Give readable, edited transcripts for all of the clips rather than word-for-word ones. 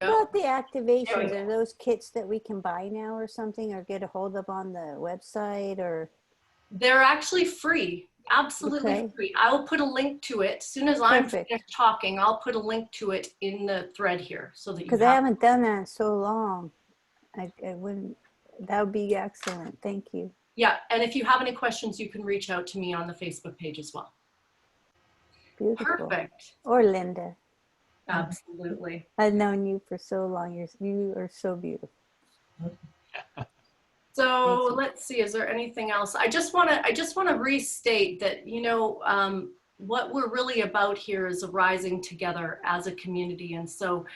about the There activations? we Are go. those kits that we can buy now or something, or get a hold of on the website, or? They're actually free, absolutely Okay, free. I will put a link to it. As soon as I'm perfect. finished talking, I'll put a link to it in the thread here so that you Because I have. haven't done that in so long. I wouldn't, that would be excellent. Thank you. Yeah, and if you have any questions, you can reach out to me on the Facebook page as well. Beautiful. Perfect. Or Linda. Absolutely. I've known you for so long. You are so beautiful. So let's see, is there anything else? I just want to restate that, you know, what we're really about here is arising together as a community. And so,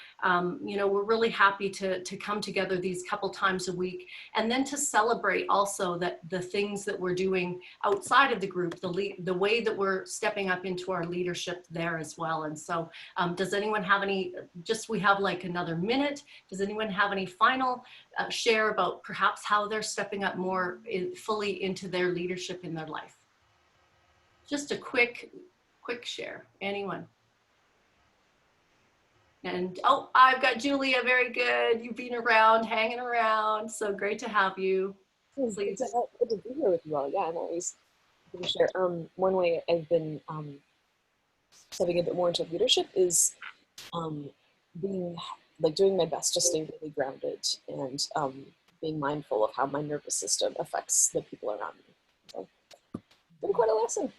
you know, we're really happy to come together these couple times a week, and then to celebrate also that the things that we're doing outside of the group, the way that we're stepping up into our leadership there as well. And so does anyone have any, we have like another minute. Does anyone have any final share about perhaps how they're stepping up more fully into their leadership in their life? Just a quick share. Anyone? And oh, I've got Julia. Very good. You've been around, hanging around. So great to have you. Please. It's good to be here with you all. Yeah, I'm always going to share. One way I've been stepping a bit more into leadership is being doing my best to stay really grounded and being mindful of how my nervous system affects the people around me. So, been quite a lesson.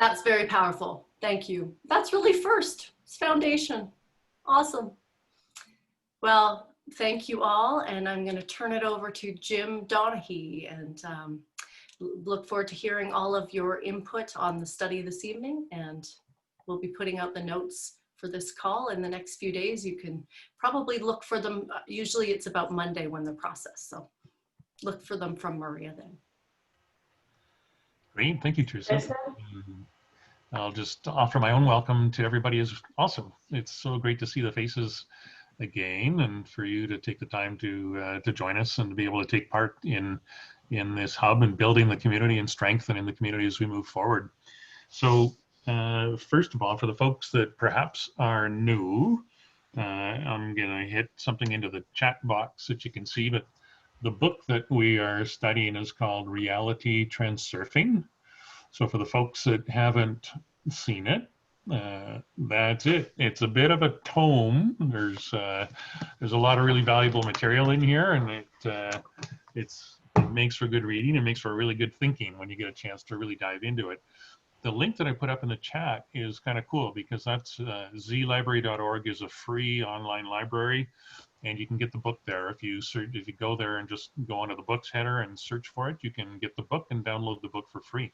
That's very powerful. Thank you. That's really first. It's foundation. Awesome. Well, thank you all. And I'm going to turn it over to Jim Donaghy, and look forward to hearing all of your input on the study this evening. And we'll be putting out the notes for this call in the next few days. You can probably look for them. Usually it's about Monday when they're processed. So look for them from Maria then. Great, thank you, Teresa. I'll just offer my own welcome to everybody as also. It's so great to see the faces again, and for you to take the time to join us and to be able to take part in this hub and building the community and strengthening the community as we move forward. So first of all, for the folks that perhaps are new, I'm gonna hit something into the chat box that you can see, but the book that we are studying is called Reality Transurfing. So for the folks that haven't seen it, that's it. It's a bit of a tome. There's a lot of really valuable material in here, and it makes for good reading. It makes for really good thinking when you get a chance to really dive into it. The link that I put up in the chat is kind of cool because that's zlibrary.org is a free online library, and you can get the book there. If you go there and just go onto the books header and search for it, you can get the book and download the book for free.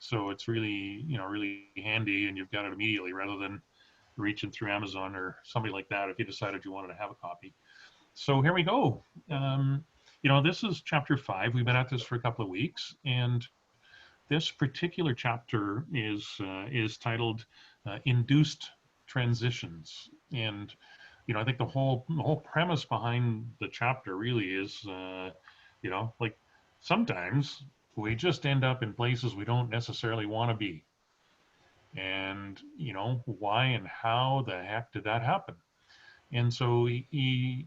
So it's really, really handy, and you've got it immediately rather than reaching through Amazon or somebody like that if you decided you wanted to have a copy. So here we go. This is chapter 5. We've been at this for a couple of weeks, and this particular chapter is titled Induced Transitions. And I think the whole premise behind the chapter really is, like sometimes we just end up in places we don't necessarily want to be. And, why and how the heck did that happen? And so he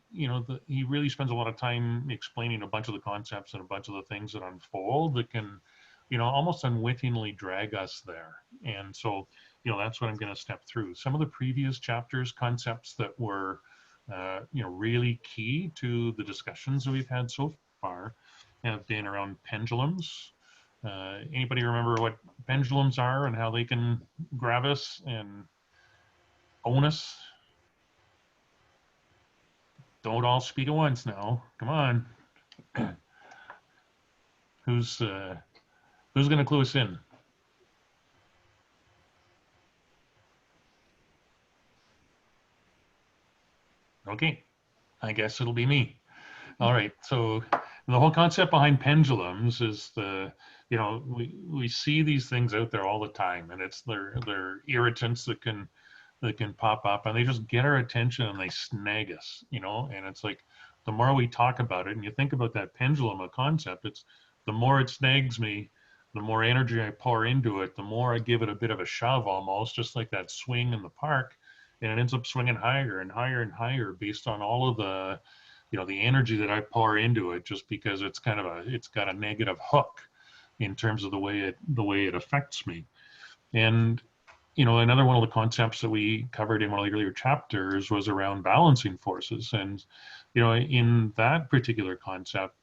really spends a lot of time explaining a bunch of the concepts and a bunch of the things that unfold that can, almost unwittingly drag us there. And so, that's what I'm going to step through. Some of the previous chapters, concepts that were, really key to the discussions that we've had so far have been around pendulums. Anybody remember what pendulums are and how they can grab us and own us? Don't all speak at once now. Come on. Who's going to clue us in? Okay, I guess it'll be me. All right, so the whole concept behind pendulums is we see these things out there all the time, and it's they're irritants that can pop up, and they just get our attention and they snag us, and it's like the more we talk about it, and you think about that pendulum, a concept, it's the more it snags me, the more energy I pour into it, the more I give it a bit of a shove almost, just like that swing in the park. and it ends up swinging higher and higher and higher based on all of the, the energy that I pour into it, just because it's it's got a negative hook in terms of the way it affects me. And another one of the concepts that we covered in one of the earlier chapters was around balancing forces. And, in that particular concept,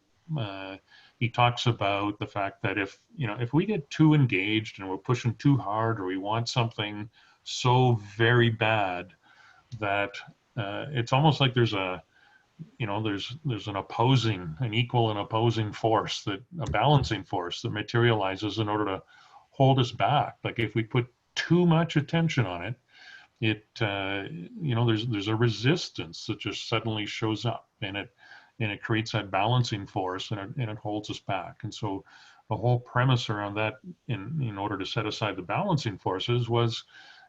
he talks about the fact that if we get too engaged and we're pushing too hard, or we want something so very bad that it's almost like there's an equal and opposing force, a balancing force that materializes in order to hold us back. Like if we put too much attention on it, there's a resistance that just suddenly shows up, and it creates that balancing force, and it holds us back. And so the whole premise around that, in order to set aside the balancing forces, was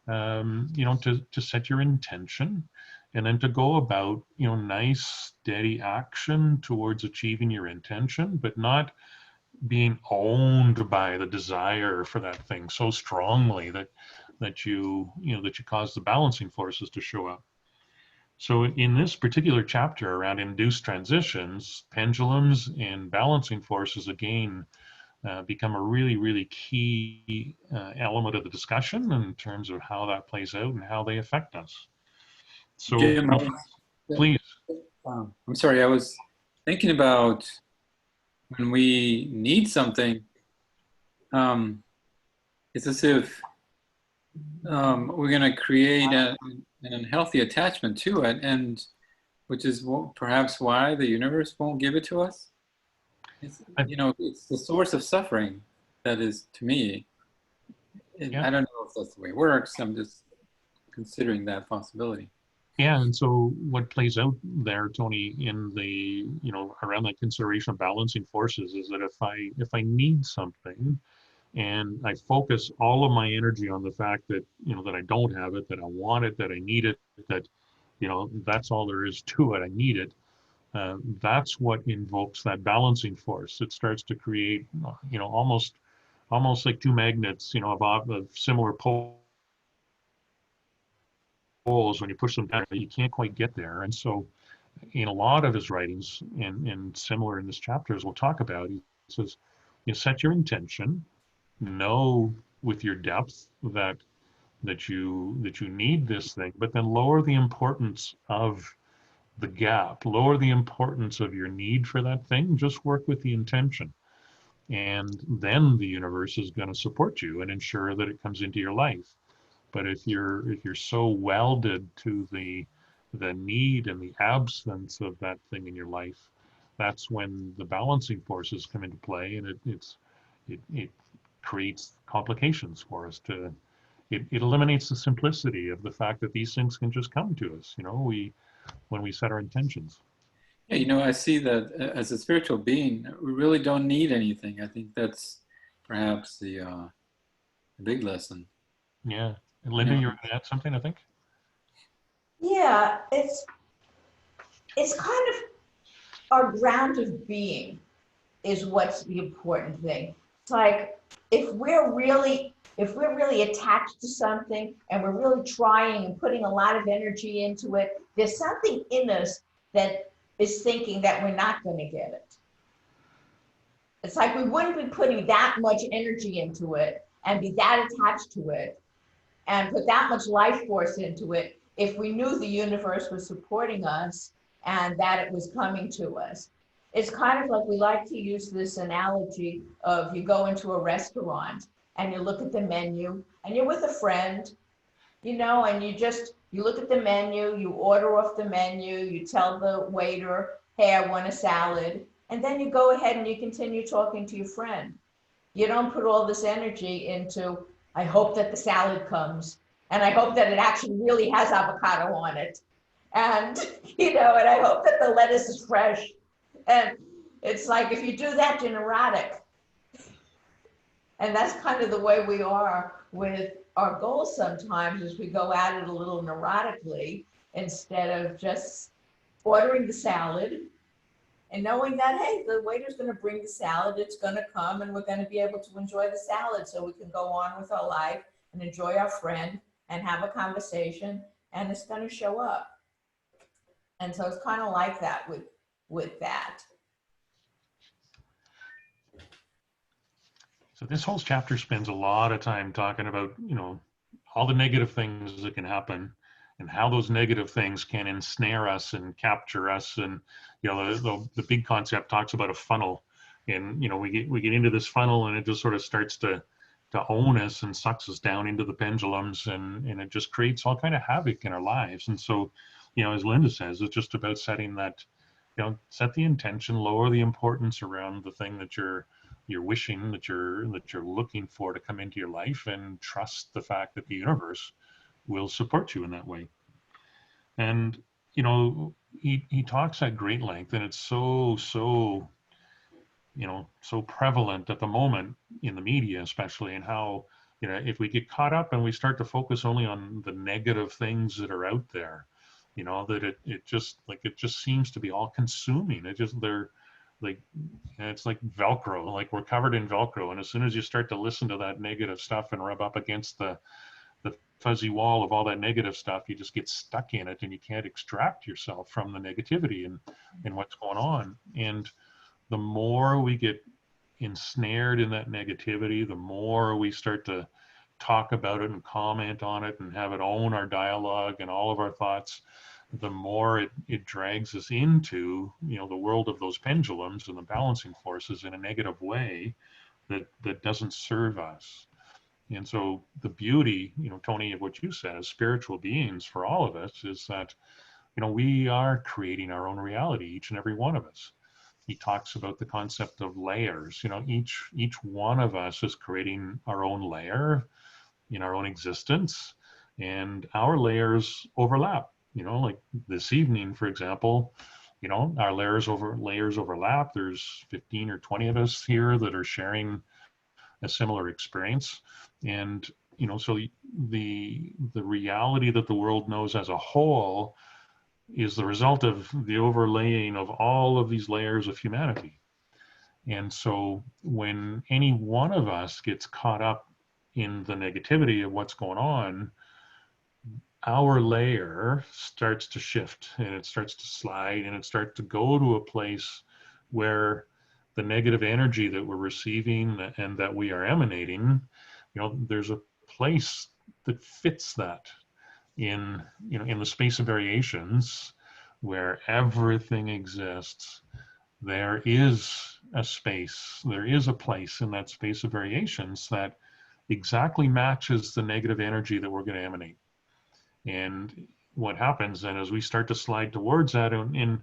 to set your intention, and then to go about nice steady action towards achieving your intention, but not being owned by the desire for that thing so strongly that you cause the balancing forces to show up. So in this particular chapter around induced transitions, pendulums and balancing forces again become a really, really key element of the discussion in terms of how that plays out and how they affect us. So Jim, please. I'm sorry, I was thinking about when we need something, it's as if we're going to create an unhealthy attachment to it, and which is perhaps why the universe won't give it to us. It's the source of suffering that is, to me. I don't know if that's the way it works. I'm just considering that possibility. Yeah, and so what plays out there, Tony, in the around that consideration of balancing forces, is that if I need something, and I focus all of my energy on the fact that that I don't have it, that I want it, that I need it, that that's all there is to it, I need it. That's what invokes that balancing force. It starts to create almost like two magnets of similar poles. When you push them down, you can't quite get there. And so in a lot of his writings, and similar in this chapter as we'll talk about, he says, you set your intention, know with your depth that you need this thing, but then lower the importance of the gap, lower the importance of your need for that thing, just work with the intention. And then the universe is going to support you and ensure that it comes into your life. But if you're so welded to the need and the absence of that thing in your life, that's when the balancing forces come into play, and it creates complications for us. It eliminates the simplicity of the fact that these things can just come to us. When we set our intentions. Yeah, I see that as a spiritual being, we really don't need anything. I think that's perhaps the big lesson. Yeah. And Linda, you were going to add something, I think? Yeah, it's kind of our ground of being is what's the important thing. It's like if we're really attached to something and we're really trying and putting a lot of energy into it, there's something in us that is thinking that we're not going to get it. It's like we wouldn't be putting that much energy into it and be that attached to it and put that much life force into it if we knew the universe was supporting us and that it was coming to us. It's kind of like we like to use this analogy of you go into a restaurant and you look at the menu and you're with a friend, and you look at the menu, you order off the menu, you tell the waiter, hey, I want a salad. And then you go ahead and you continue talking to your friend. You don't put all this energy into, I hope that the salad comes, and I hope that it actually really has avocado on it. And, and I hope that the lettuce is fresh. And it's like, if you do that, you're neurotic. And that's kind of the way we are with our goals sometimes, is we go at it a little neurotically instead of just ordering the salad and knowing that, hey, the waiter's going to bring the salad, it's going to come, and we're going to be able to enjoy the salad so we can go on with our life and enjoy our friend and have a conversation and it's going to show up. And so it's kind of like that with that. So this whole chapter spends a lot of time talking about, you know, all the negative things that can happen and how those negative things can ensnare us and capture us. And, you know, the big concept talks about a funnel, and, you know, we get into this funnel and it just sort of starts to own us and sucks us down into the pendulums, and it just creates all kind of havoc in our lives. And so, you know, as Linda says, it's just about setting that, you know, set the intention, lower the importance around the thing that you're wishing, that you're looking for to come into your life, and trust the fact that the universe will support you in that way. And, you know, he talks at great length, and it's so you know, so prevalent at the moment in the media, especially, and how, you know, if we get caught up and we start to focus only on the negative things that are out there, you know, that it just seems to be all consuming. They're like, it's like Velcro, like we're covered in Velcro. And as soon as you start to listen to that negative stuff and rub up against the fuzzy wall of all that negative stuff, you just get stuck in it, and you can't extract yourself from the negativity and what's going on. And the more we get ensnared in that negativity, the more we start to talk about it and comment on it and have it own our dialogue and all of our thoughts, the more it drags us into, you know, the world of those pendulums and the balancing forces in a negative way that doesn't serve us. And so the beauty, you know, Tony, of what you said as spiritual beings for all of us is that, you know, we are creating our own reality, each and every one of us. He talks about the concept of layers. You know, each one of us is creating our own layer in our own existence, and our layers overlap. You know, like this evening, for example, you know, our layers overlap. There's 15 or 20 of us here that are sharing a similar experience. And, you know, so the reality that the world knows as a whole is the result of the overlaying of all of these layers of humanity. And so when any one of us gets caught up in the negativity of what's going on, our layer starts to shift, and it starts to slide, and it starts to go to a place where the negative energy that we're receiving and that we are emanating, you know, there's a place that fits that in, you know, in the space of variations where everything exists. There is a space, there is a place in that space of variations that exactly matches the negative energy that we're going to emanate. And what happens then is we start to slide towards that, and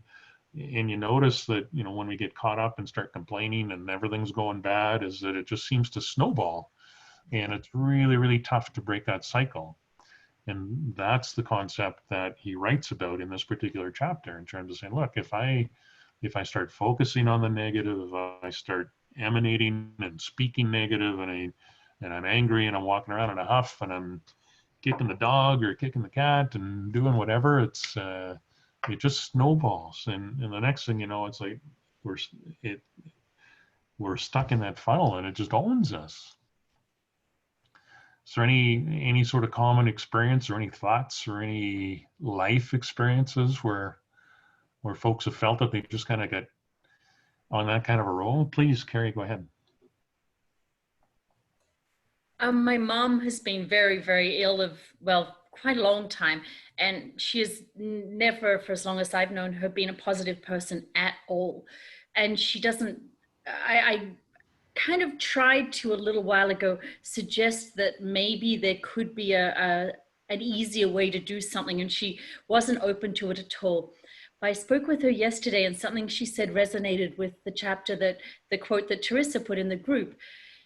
you notice that, you know, when we get caught up and start complaining and everything's going bad, is that it just seems to snowball, and it's really, really tough to break that cycle. And that's the concept that he writes about in this particular chapter, in terms of saying, look, if I start focusing on the negative, if I start emanating and speaking negative, and I'm angry and I'm walking around in a huff and I'm kicking the dog or kicking the cat and doing whatever, it just snowballs. And the next thing you know, it's like we're stuck in that funnel, and it just owns us. Is there any sort of common experience or any thoughts or any life experiences where folks have felt that they just kind of get on that kind of a roll? Please, Carrie, go ahead. My mom has been very, very ill well, quite a long time. And she has never, for as long as I've known her, been a positive person at all. And she doesn't, I kind of tried to a little while ago suggest that maybe there could be an easier way to do something, and she wasn't open to it at all. But I spoke with her yesterday, and something she said resonated with the chapter, that the quote that Teresa put in the group.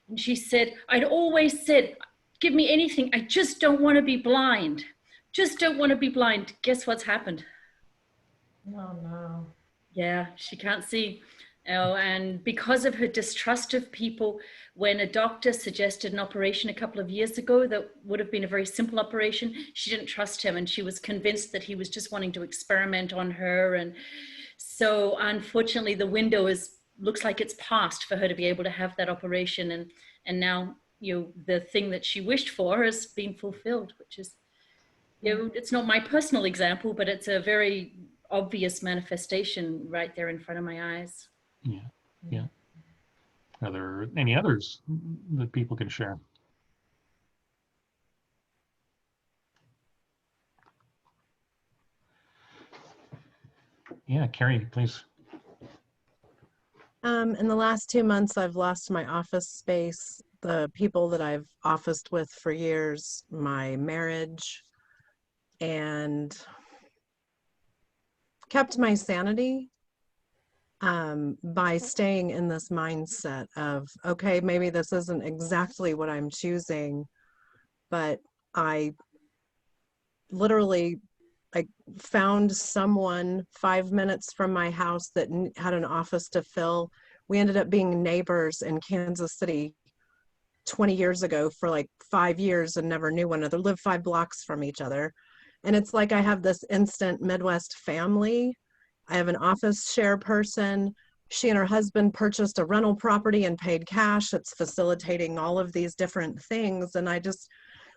And she said, I'd always said, give me anything, I just don't want to be blind. Just don't want to be blind. Guess what's happened? Oh, no. Yeah, she can't see. Oh, and because of her distrust of people, when a doctor suggested an operation a couple of years ago that would have been a very simple operation, she didn't trust him, and she was convinced that he was just wanting to experiment on her. And so unfortunately the window looks like it's past for her to be able to have that operation, and now, you know, the thing that she wished for has been fulfilled, which is it's not my personal example, but it's a very obvious manifestation right there in front of my eyes. Yeah, yeah. Are there any others that people can share? Yeah, Carrie, please. In the last 2 months, I've lost my office space, the people that I've officed with for years, my marriage, and kept my sanity by staying in this mindset of, okay, maybe this isn't exactly what I'm choosing, but I literally found someone 5 minutes from my house that had an office to fill. We ended up being neighbors in Kansas City 20 years ago for like 5 years and never knew one another, lived 5 blocks from each other. And it's like I have this instant Midwest family. I have an office share person. She and her husband purchased a rental property and paid cash. It's facilitating all of these different things. And I just,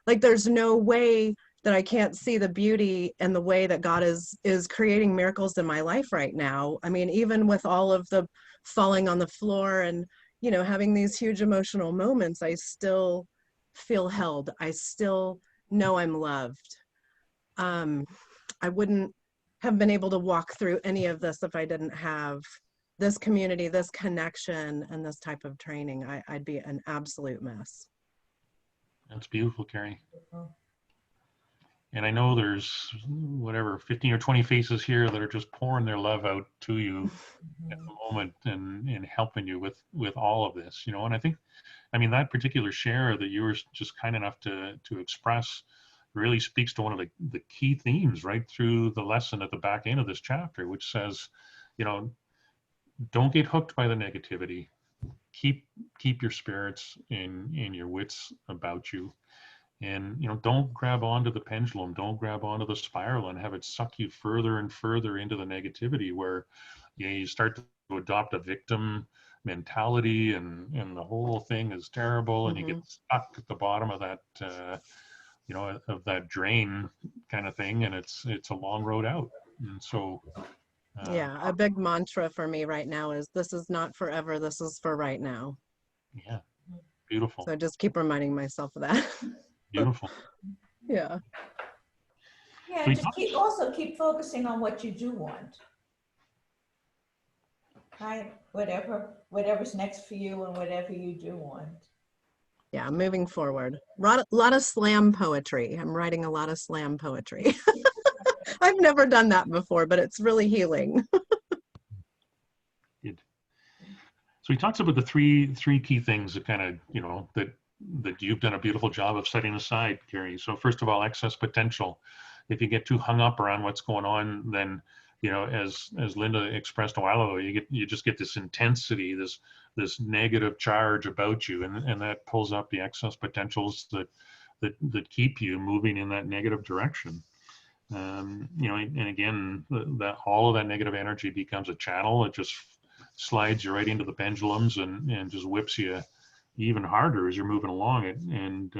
like, there's no way that I can't see the beauty and the way that God is creating miracles in my life right now. I mean, even with all of the falling on the floor and, you know, having these huge emotional moments, I still feel held. I still know I'm loved. I wouldn't have been able to walk through any of this if I didn't have this community, this connection, and this type of training. I'd be an absolute mess. That's beautiful, Carrie. And I know there's whatever 15 or 20 faces here that are just pouring their love out to you at the moment and helping you with all of this, you know. And I think, I mean, that particular share that you were just kind enough to express really speaks to one of the key themes right through the lesson at the back end of this chapter, which says, you know, don't get hooked by the negativity. Keep your spirits and your wits about you. And, you know, don't grab onto the pendulum, don't grab onto the spiral and have it suck you further and further into the negativity where, you know, you start to adopt a victim mentality and the whole thing is terrible and you get stuck at the bottom of that, you know, of that drain kind of thing. And it's a long road out. And so, yeah, a big mantra for me right now is this is not forever, this is for right now. Yeah, beautiful. So I just keep reminding myself of that. Beautiful. Yeah. Yeah, just also keep focusing on what you do want. Right? Whatever's next for you and whatever you do want. Yeah, moving forward. A lot of slam poetry. I'm writing a lot of slam poetry. I've never done that before, but it's really healing. Good. So he talks about the three key things that kind of, you know, that you've done a beautiful job of setting aside, Carrie. So first of all, excess potential. If you get too hung up around what's going on, then, you know, as Linda expressed a while ago, you just get this intensity, this negative charge about you, and that pulls up the excess potentials that keep you moving in that negative direction. You know, and again, that all of that negative energy becomes a channel. It just slides you right into the pendulums and just whips you even harder as you're moving along it, and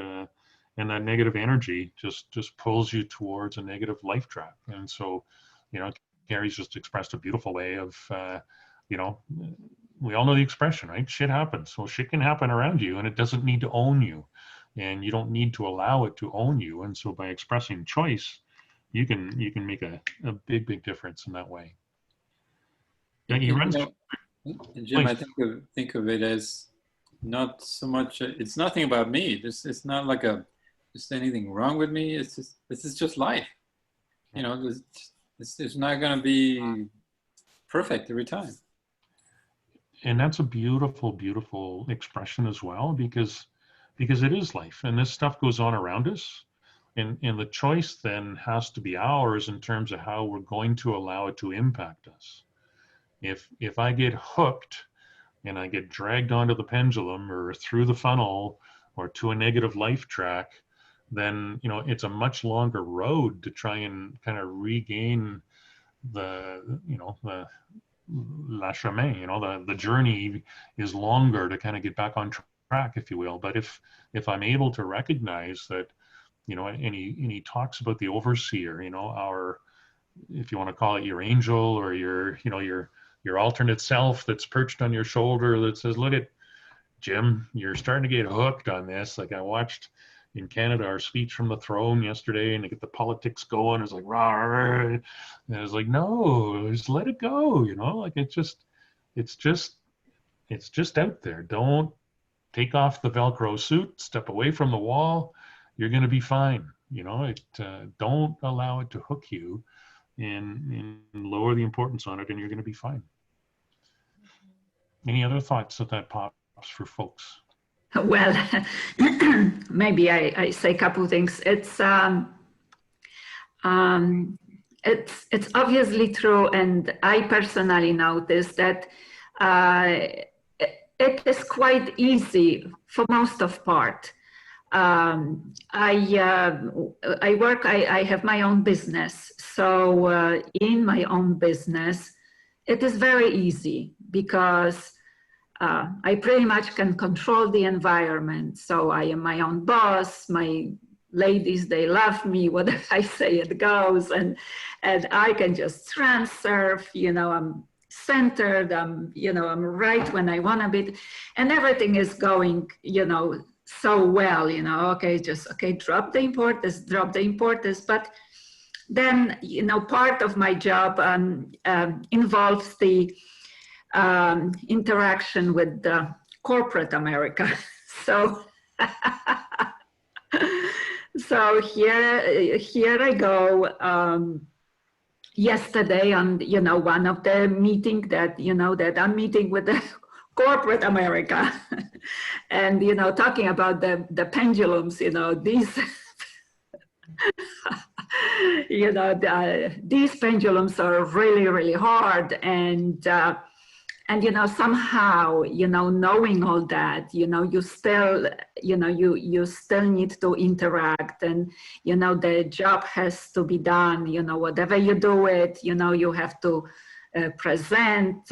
that negative energy just pulls you towards a negative life track. And so, you know, Carrie's just expressed a beautiful way of, you know, we all know the expression, right? Shit happens. Well, shit can happen around you, and it doesn't need to own you, and you don't need to allow it to own you. And so, by expressing choice, you can make a big difference in that way. Yeah, he runs. Jim, I think of it as not so much. It's nothing about me. It's not like just anything wrong with me. It's just this is just life. You know, it's not going to be perfect every time. And that's a beautiful expression as well, because it is life, and this stuff goes on around us, and the choice then has to be ours in terms of how we're going to allow it to impact us. If I get hooked and I get dragged onto the pendulum or through the funnel or to a negative life track, then, you know, it's a much longer road to try and kind of regain the, you know, the la chemin, you know, the journey is longer to kind of get back on track, if you will. But if I'm able to recognize that you know, and he talks about the overseer, you know, our, if you want to call it your angel or your, you know, your alternate self that's perched on your shoulder that says, look at Jim, you're starting to get hooked on this. Like I watched in Canada our speech from the throne yesterday, and they get the politics going. It's like rah, rah, and I was like, no, just let it go. You know, like it's just out there. Don't take off the Velcro suit. Step away from the wall. You're going to be fine. You know, don't allow it to hook you, and lower the importance on it, and you're going to be fine. Any other thoughts that pops for folks? Well, maybe I say a couple of things. It's obviously true, and I personally noticed that it is quite easy for most of part. I have my own business, so in my own business, it is very easy because I pretty much can control the environment. So I am my own boss. My ladies, they love me. Whatever I say, it goes. And I can just transurf. You know, I'm centered. I'm right when I want to be. And everything is going, you know, so well, you know, okay, drop the importance. But then, you know, part of my job involves the interaction with corporate America. So, so here I go. Yesterday on, you know, one of the meeting that, you know, that I'm meeting with the corporate America and, you know, talking about the pendulums, you know, these, you know, these pendulums are really, really hard. And, you know, somehow, you know, knowing all that, you know, you still, you know, you still need to interact, and, you know, the job has to be done, you know, whatever you do it, you know, you have to present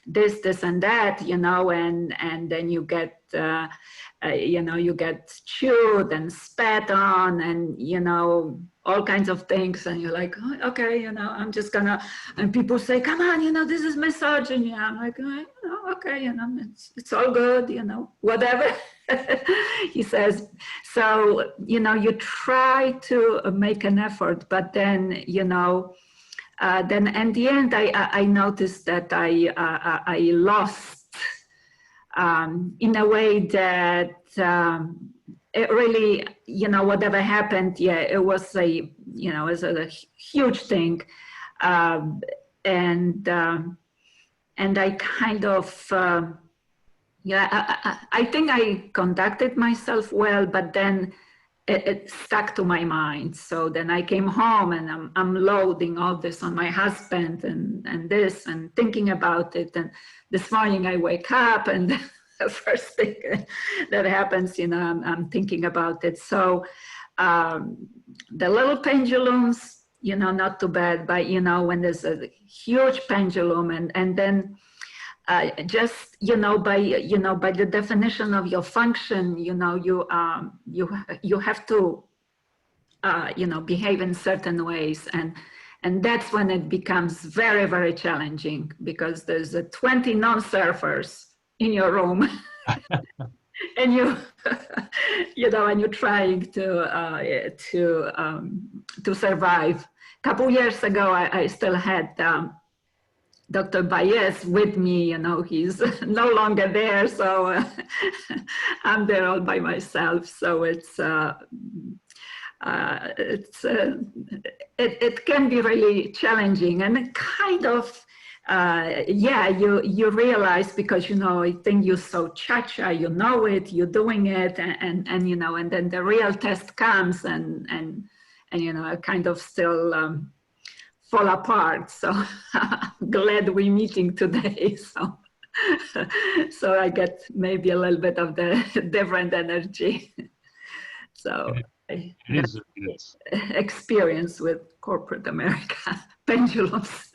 this and that, you know, and then you get, you know, you get chewed and spat on and, you know, all kinds of things. And you're like, oh, okay, you know, I'm just gonna, and people say, come on, you know, this is misogyny. I'm like, oh, okay, you know, it's all good, you know, whatever. He says. So, you know, you try to make an effort, but then, you know, then in the end, I noticed that I lost in a way that it really, you know, whatever happened, yeah, it was a, you know, it was a huge thing. And I kind of, yeah, I think I conducted myself well, but then it stuck to my mind. So then I came home and I'm loading all this on my husband and this and thinking about it. And this morning I wake up and the first thing that happens, you know, I'm thinking about it. So the little pendulums, you know, not too bad, but, you know, when there's a huge pendulum and then just, you know, by the definition of your function, you know, you have to, you know, behave in certain ways. And that's when it becomes very, very challenging because there's 20 non-surfers in your room and you, you know, and you're trying to survive. A couple years ago, I still had Dr. Baez with me, you know, he's no longer there. So I'm there all by myself. So it can be really challenging and it kind of, yeah, you realize because, you know, I think you're so cha-cha, you know it, you're doing it and you know, and then the real test comes and you know, I kind of still fall apart. So I'm glad we're meeting today. So, so I get maybe a little bit of the different energy. So it is experience with corporate America pendulums.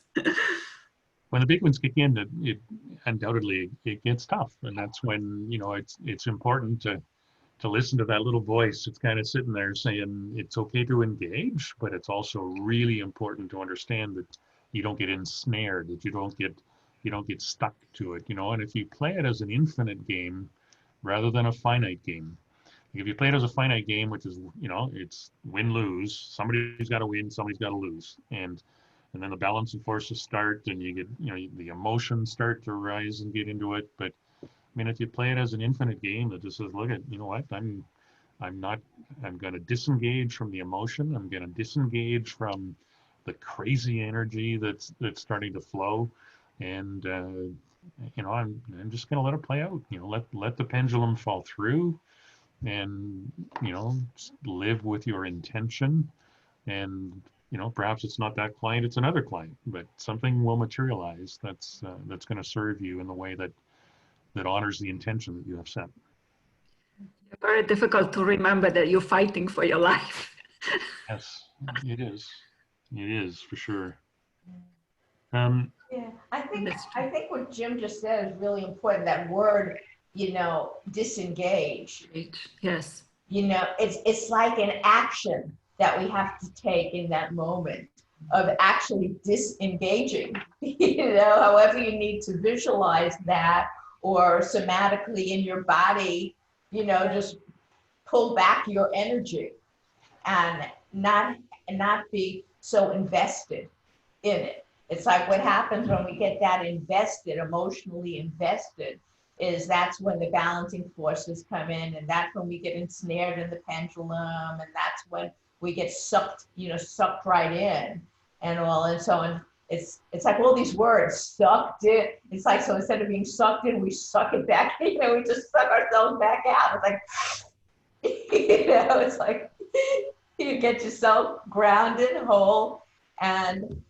When the big ones kick in, it undoubtedly it gets tough, and that's when, you know, it's important to to listen to that little voice. It's kind of sitting there saying it's okay to engage, but it's also really important to understand that you don't get ensnared, that you don't get stuck to it, you know. And if you play it as an infinite game rather than a finite game, if you play it as a finite game, which is, you know, it's win-lose, somebody's got to win, somebody's got to lose, and then the balancing forces start, and you get, you know, the emotions start to rise and get into it. But I mean, if you play it as an infinite game that just says, look at, you know what, I'm going to disengage from the emotion. I'm going to disengage from the crazy energy that's starting to flow, and you know, I'm just going to let it play out. You know, let the pendulum fall through, and you know, live with your intention. And you know, perhaps it's not that client, it's another client, but something will materialize that's going to serve you in the way that honors the intention that you have set. Very difficult to remember that you're fighting for your life. Yes, it is. It is for sure. Yeah, I think what Jim just said is really important. That word, you know, disengage. Yes. You know, it's like an action that we have to take in that moment of actually disengaging. You know, however you need to visualize that, or somatically in your body, you know, just pull back your energy and not be so invested in it. It's like what happens when we get that invested, emotionally invested, is that's when the balancing forces come in, and that's when we get ensnared in the pendulum, and that's when we get sucked right in and all. And so on. It's like all these words, sucked in. It's like, so instead of being sucked in, we suck it back. You know, we just suck ourselves back out. It's like, you know, it's like you get yourself grounded, whole, and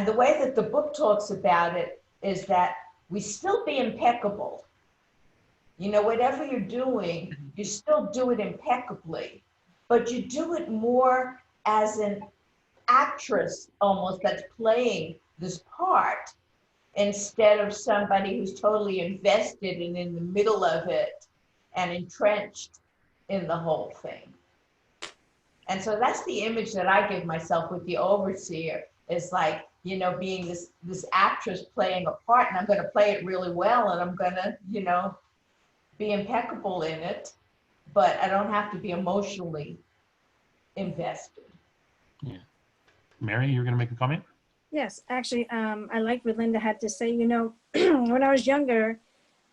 the way that the book talks about it is that we still be impeccable. You know, whatever you're doing, you still do it impeccably, but you do it more as an actress almost that's playing this part, instead of somebody who's totally invested and in the middle of it and entrenched in the whole thing. And so that's the image that I give myself with the overseer, is like, you know, being this actress playing a part, and I'm going to play it really well, and I'm going to, you know, be impeccable in it, but I don't have to be emotionally invested. Yeah. Mary, you're going to make a comment? Yes, actually, I like what Linda had to say. You know, when I was younger,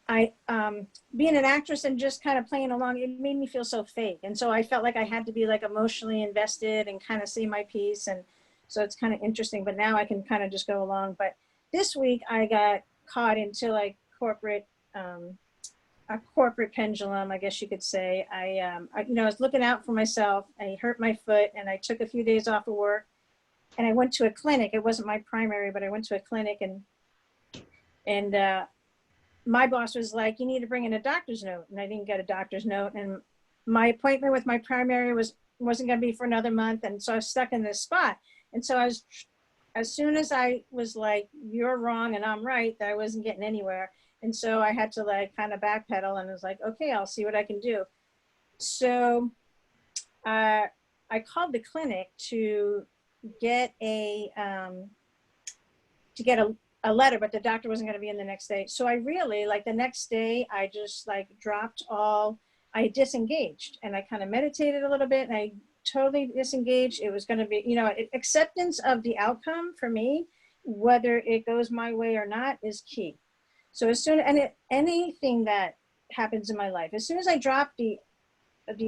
I being an actress and just kind of playing along, it made me feel so fake. And so I felt like I had to be like emotionally invested and kind of say my piece. And so it's kind of interesting, but now I can kind of just go along. But this week I got caught into like a corporate pendulum, I guess you could say. I you know, I was looking out for myself. I hurt my foot and I took a few days off of work, and I went to a clinic. It wasn't my primary, but I went to a clinic, and my boss was like, you need to bring in a doctor's note. And I didn't get a doctor's note. And my appointment with my primary wasn't going to be for another month. And so I was stuck in this spot. And so as soon as I was like, you're wrong and I'm right, that I wasn't getting anywhere. And so I had to like kind of backpedal, and I was like, okay, I'll see what I can do. So I called the clinic to get a letter, but the doctor wasn't going to be in the next day. So I really, like the next day, I just like I disengaged, and I kind of meditated a little bit, and I totally disengaged. It was going to be, you know, acceptance of the outcome for me, whether it goes my way or not, is key. So as soon, and anything that happens in my life, as soon as I drop the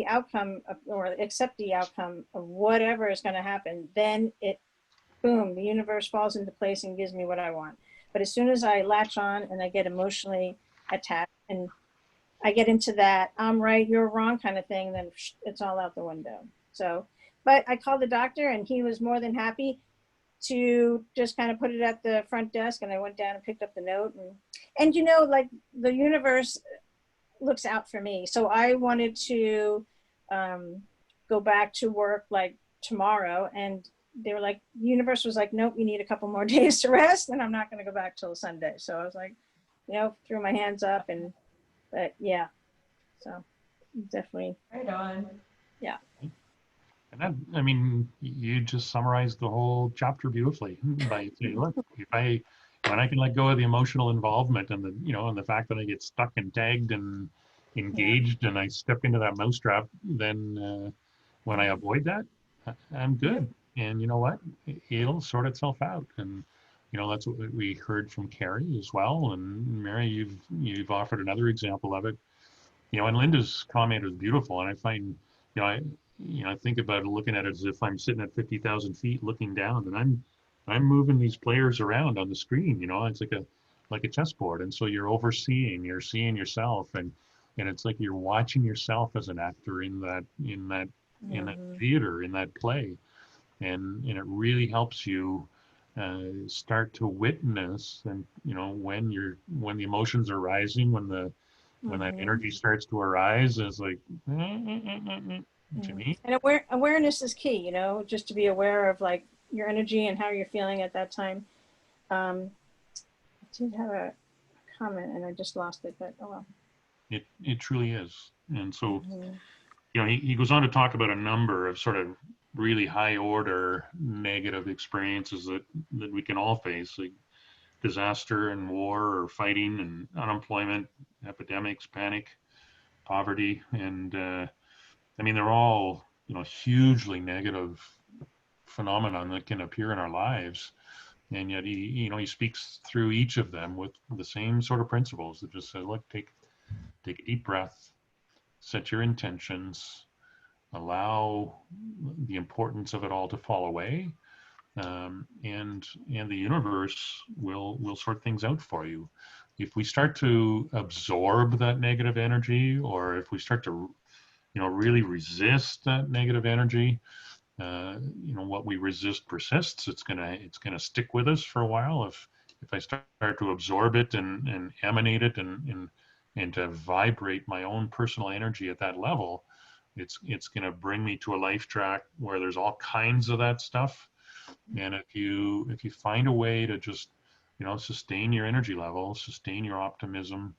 outcome or accept the outcome of whatever is going to happen, then boom, the universe falls into place and gives me what I want. But as soon as I latch on and I get emotionally attached and I get into that I'm right, you're wrong kind of thing, then it's all out the window. So, but I called the doctor and he was more than happy to just kind of put it at the front desk, and I went down and picked up the note, and you know, like the universe looks out for me. So I wanted to go back to work like tomorrow, and they were like, the universe was like, nope, you need a couple more days to rest, and I'm not going to go back till Sunday. So I was like, you know, threw my hands up, but yeah, so. definitely. Right on. And that, I mean, you just summarized the whole chapter beautifully by saying, look, when I can let go of the emotional involvement and the, and the fact that I get stuck and tagged and engaged and I step into that mousetrap, then when I avoid that, I'm good. And you know what? It'll sort itself out. And, that's what we heard from Carrie as well. And Mary, you've offered another example of it. And Linda's comment was beautiful. And I find, I think about it, looking at it as if I'm sitting at 50,000 feet looking down, and I'm moving these players around on the screen. It's like a chessboard, and so you're seeing yourself, and it's like you're watching yourself as an actor in that theater, in that play, and it really helps you start to witness, and when the emotions are rising, when that energy starts to arise, it's like to me. And awareness is key, just to be aware of like your energy and how you're feeling at that time. I did have a comment and I just lost it, but oh well. It truly is. And so, he goes on to talk about a number of sort of really high order negative experiences that we can all face, like disaster and war or fighting and unemployment, epidemics, panic, poverty, and I mean, they're all, hugely negative phenomenon that can appear in our lives. And yet he speaks through each of them with the same sort of principles that just say, look, take a deep breath, set your intentions, allow the importance of it all to fall away. And the universe will sort things out for you. If we start to absorb that negative energy, or if we start to really resist that negative energy, what we resist persists. It's gonna stick with us for a while. If I start to absorb it and emanate it and to vibrate my own personal energy at that level, it's gonna bring me to a life track where there's all kinds of that stuff. And if you find a way to just sustain your energy level, sustain your optimism,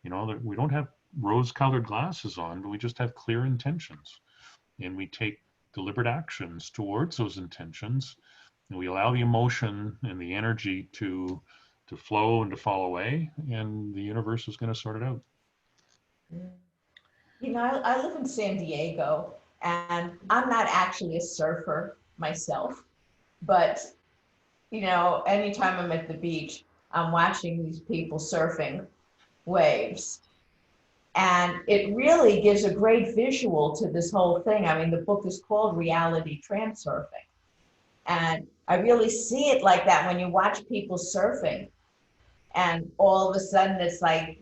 that we don't have rose-colored glasses on, but we just have clear intentions, and we take deliberate actions towards those intentions, and we allow the emotion and the energy to flow and to fall away, and the universe is going to sort it out. I live in San Diego, and I'm not actually a surfer myself, but anytime I'm at the beach, I'm watching these people surfing waves. And it really gives a great visual to this whole thing. I mean, the book is called Reality Transurfing. And I really see it like that when you watch people surfing. And all of a sudden it's like,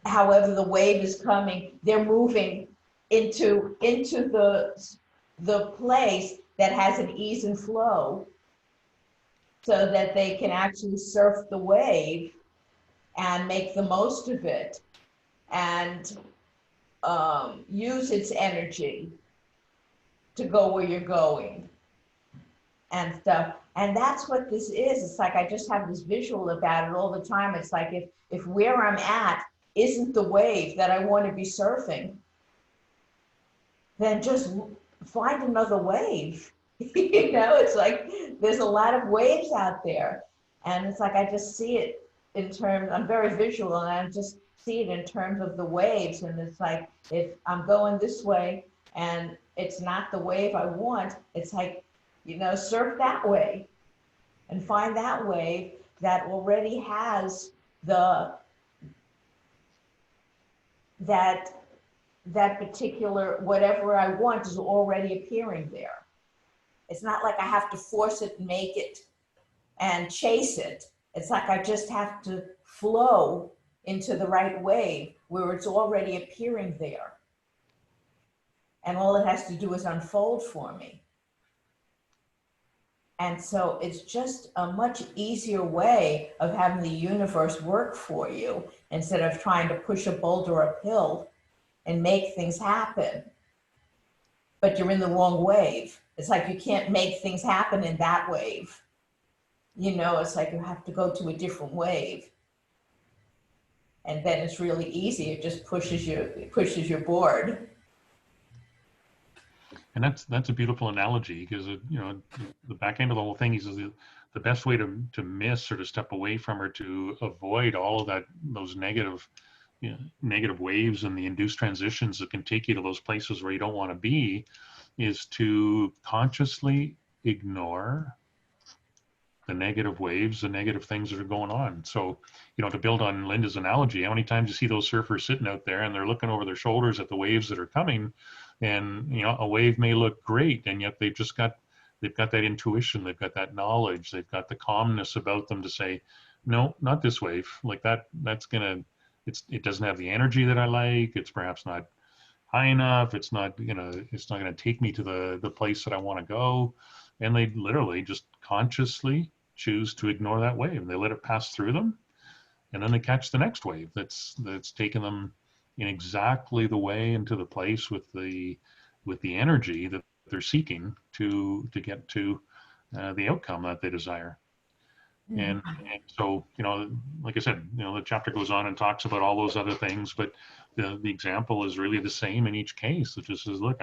however the wave is coming, they're moving into the place that has an ease and flow so that they can actually surf the wave and make the most of it. And use its energy to go where you're going and stuff. And that's what this is. It's like I just have this visual about it all the time. It's like if where I'm at isn't the wave that I want to be surfing, then just find another wave. It's like there's a lot of waves out there. And it's like I just see it in terms, I'm very visual, and I just see it in terms of the waves. And it's like, if I'm going this way and it's not the wave I want, it's like, surf that way and find that wave that already has that particular, whatever I want is already appearing there. It's not like I have to force it and make it and chase it. It's like I just have to flow into the right wave where it's already appearing there. And all it has to do is unfold for me. And so it's just a much easier way of having the universe work for you instead of trying to push a boulder uphill and make things happen. But you're in the wrong wave. It's like you can't make things happen in that wave. It's like you have to go to a different wave. and then it's really easy. It just pushes your board. And that's a beautiful analogy, because you know, the back end of the whole thing is the best way to miss or to step away from or to avoid all of that, those negative, you know, negative waves and the induced transitions that can take you to those places where you don't want to be, is to consciously ignore the negative waves, the negative things that are going on. So, you know, to build on Linda's analogy, how many times you see those surfers sitting out there and they're looking over their shoulders at the waves that are coming, and you know, a wave may look great, and yet they've got that intuition, they've got that knowledge, they've got the calmness about them to say, no, not this wave. Like that's gonna, it doesn't have the energy that I like. It's perhaps not high enough. It's not gonna take me to the place that I want to go. And they literally just consciously choose to ignore that wave. They let it pass through them, and then they catch the next wave that's taken them in exactly the way into the place with the energy that they're seeking to get to the outcome that they desire. And so, you know, like I said, you know, the chapter goes on and talks about all those other things, but the example is really the same in each case. It just says, look,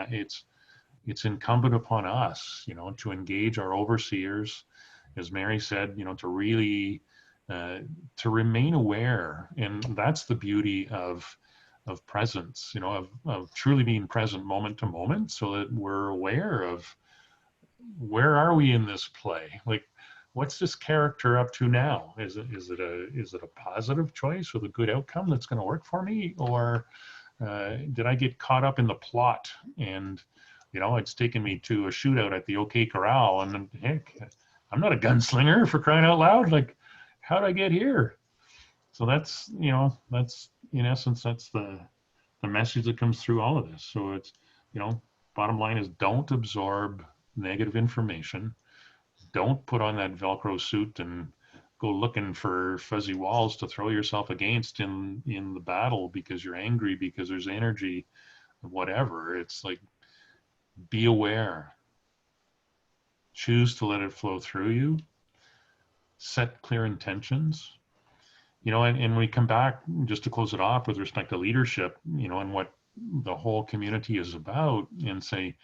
it's incumbent upon us, you know, to engage our overseers, as Mary said, you know, to really to remain aware. And that's the beauty of presence, you know, of truly being present moment to moment, so that we're aware of where are we in this play. Like, what's this character up to now? Is it a positive choice with a good outcome that's going to work for me, or did I get caught up in the plot and, you know, it's taken me to a shootout at the OK Corral, and heck, I'm not a gunslinger, for crying out loud. Like, how did I get here? So that's, you know, that's in essence, that's the message that comes through all of this. So it's, you know, bottom line is, don't absorb negative information. Don't put on that Velcro suit and go looking for fuzzy walls to throw yourself against in the battle because you're angry, because there's energy, whatever. It's like, be aware. Choose to let it flow through you. Set clear intentions. You know, and we come back just to close it off with respect to leadership, you know, and what the whole community is about, and say,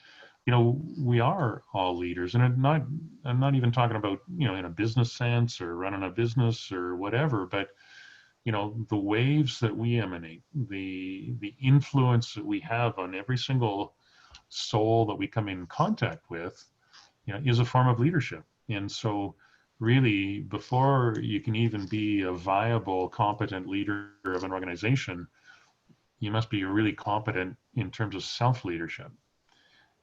you know, we are all leaders. And I'm not even talking about, you know, in a business sense or running a business or whatever, but, you know, the waves that we emanate, the influence that we have on every single soul that we come in contact with, you know, is a form of leadership. And so really, before you can even be a viable, competent leader of an organization, you must be really competent in terms of self-leadership.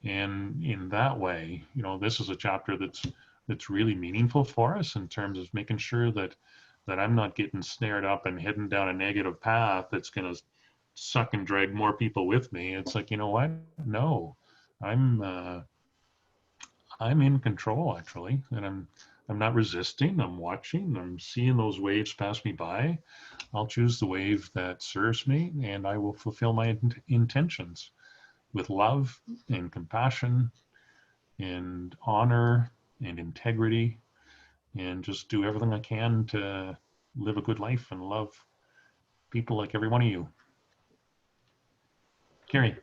And in that way, you know, this is a chapter that's really meaningful for us in terms of making sure that I'm not getting snared up and heading down a negative path that's going to suck and drag more people with me. It's like, you know what? No, I'm in control, actually, and I'm not resisting. I'm watching. I'm seeing those waves pass me by. I'll choose the wave that serves me, and I will fulfill my intentions with love and compassion and honor and integrity, and just do everything I can to live a good life and love people like every one of you. Carrie.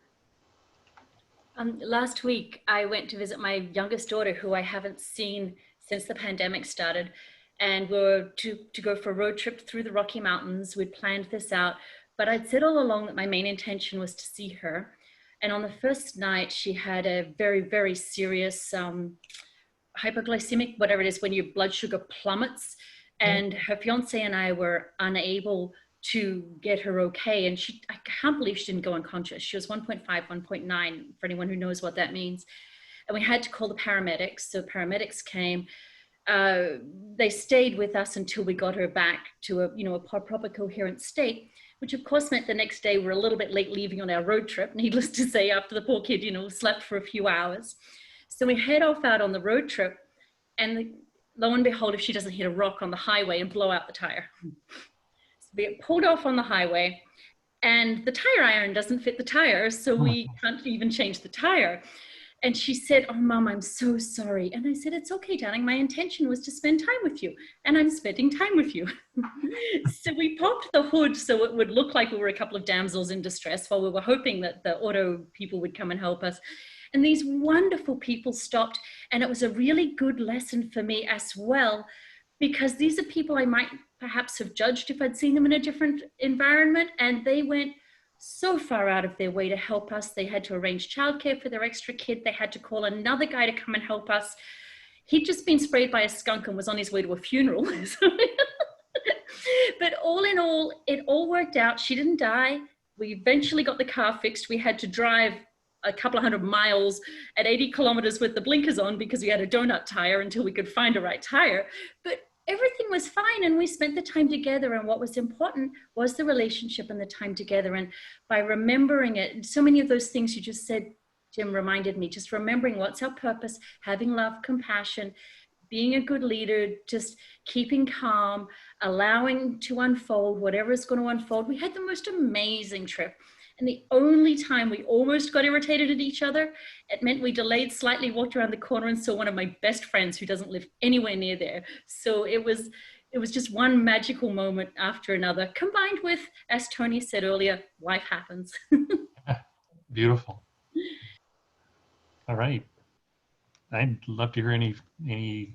Last week, I went to visit my youngest daughter, who I haven't seen since the pandemic started. And we were to go for a road trip through the Rocky Mountains. We'd planned this out, but I'd said all along that my main intention was to see her. And on the first night, she had a very, very serious hypoglycemic, whatever it is, when your blood sugar plummets. And her fiance and I were unable to get her okay. And I can't believe she didn't go unconscious. She was 1.5, 1.9, for anyone who knows what that means. And we had to call the paramedics. So paramedics came. They stayed with us until we got her back to a proper coherent state, which of course meant the next day we're a little bit late leaving on our road trip, needless to say, after the poor kid, slept for a few hours. So we head off out on the road trip, and lo and behold, if she doesn't hit a rock on the highway and blow out the tire. So we get pulled off on the highway, and the tire iron doesn't fit the tire, so we can't even change the tire. And she said, "Oh, Mom, I'm so sorry." And I said, "It's okay, darling. My intention was to spend time with you, and I'm spending time with you." So we popped the hood so it would look like we were a couple of damsels in distress while we were hoping that the auto people would come and help us. And these wonderful people stopped, and it was a really good lesson for me as well, because these are people I might perhaps have judged if I'd seen them in a different environment, and they went so far out of their way to help us. They had to arrange childcare for their extra kid. They had to call another guy to come and help us. He'd just been sprayed by a skunk and was on his way to a funeral. But all in all, it all worked out. She didn't die. We eventually got the car fixed. We had to drive a couple of 100 miles at 80 kilometers with the blinkers on because we had a donut tire until we could find a right tire. But everything was fine, and we spent the time together, and what was important was the relationship and the time together. And by remembering it, so many of those things you just said, Jim, reminded me, just remembering what's our purpose, having love, compassion, being a good leader, just keeping calm, allowing to unfold whatever is going to unfold. We had the most amazing trip. And the only time we almost got irritated at each other, it meant we delayed slightly, walked around the corner and saw one of my best friends who doesn't live anywhere near there. So it was just one magical moment after another, combined with, as Tony said earlier, life happens. Beautiful. All right. I'd love to hear any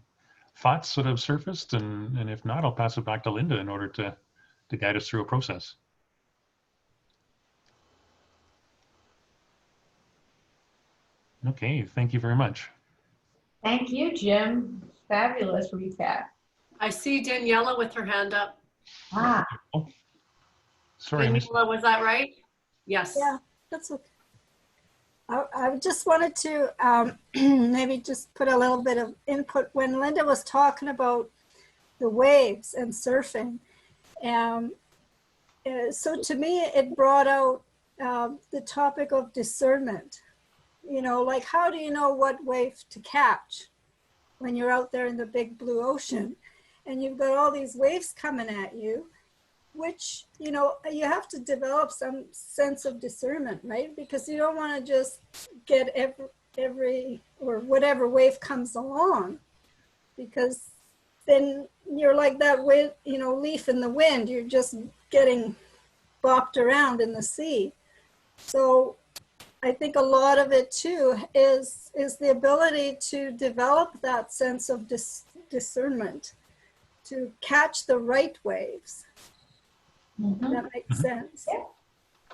thoughts that have surfaced, and if not, I'll pass it back to Linda in order to guide us through a process. Okay, thank you very much. Thank you, Jim. Fabulous recap. I see Daniela with her hand up. Ah, Oh, sorry, I missed Daniela, was that right? Yes. Yeah, that's okay. I just wanted to maybe just put a little bit of input when Linda was talking about the waves and surfing. So to me, it brought out the topic of discernment. You know, like, how do you know what wave to catch when you're out there in the big blue ocean and you've got all these waves coming at you, which, you know, you have to develop some sense of discernment, right? Because you don't want to just get every or whatever wave comes along, because then you're like that wave, you know, leaf in the wind. You're just getting bopped around in the sea. So I think a lot of it too is the ability to develop that sense of discernment, to catch the right waves. mhm. That makes sense.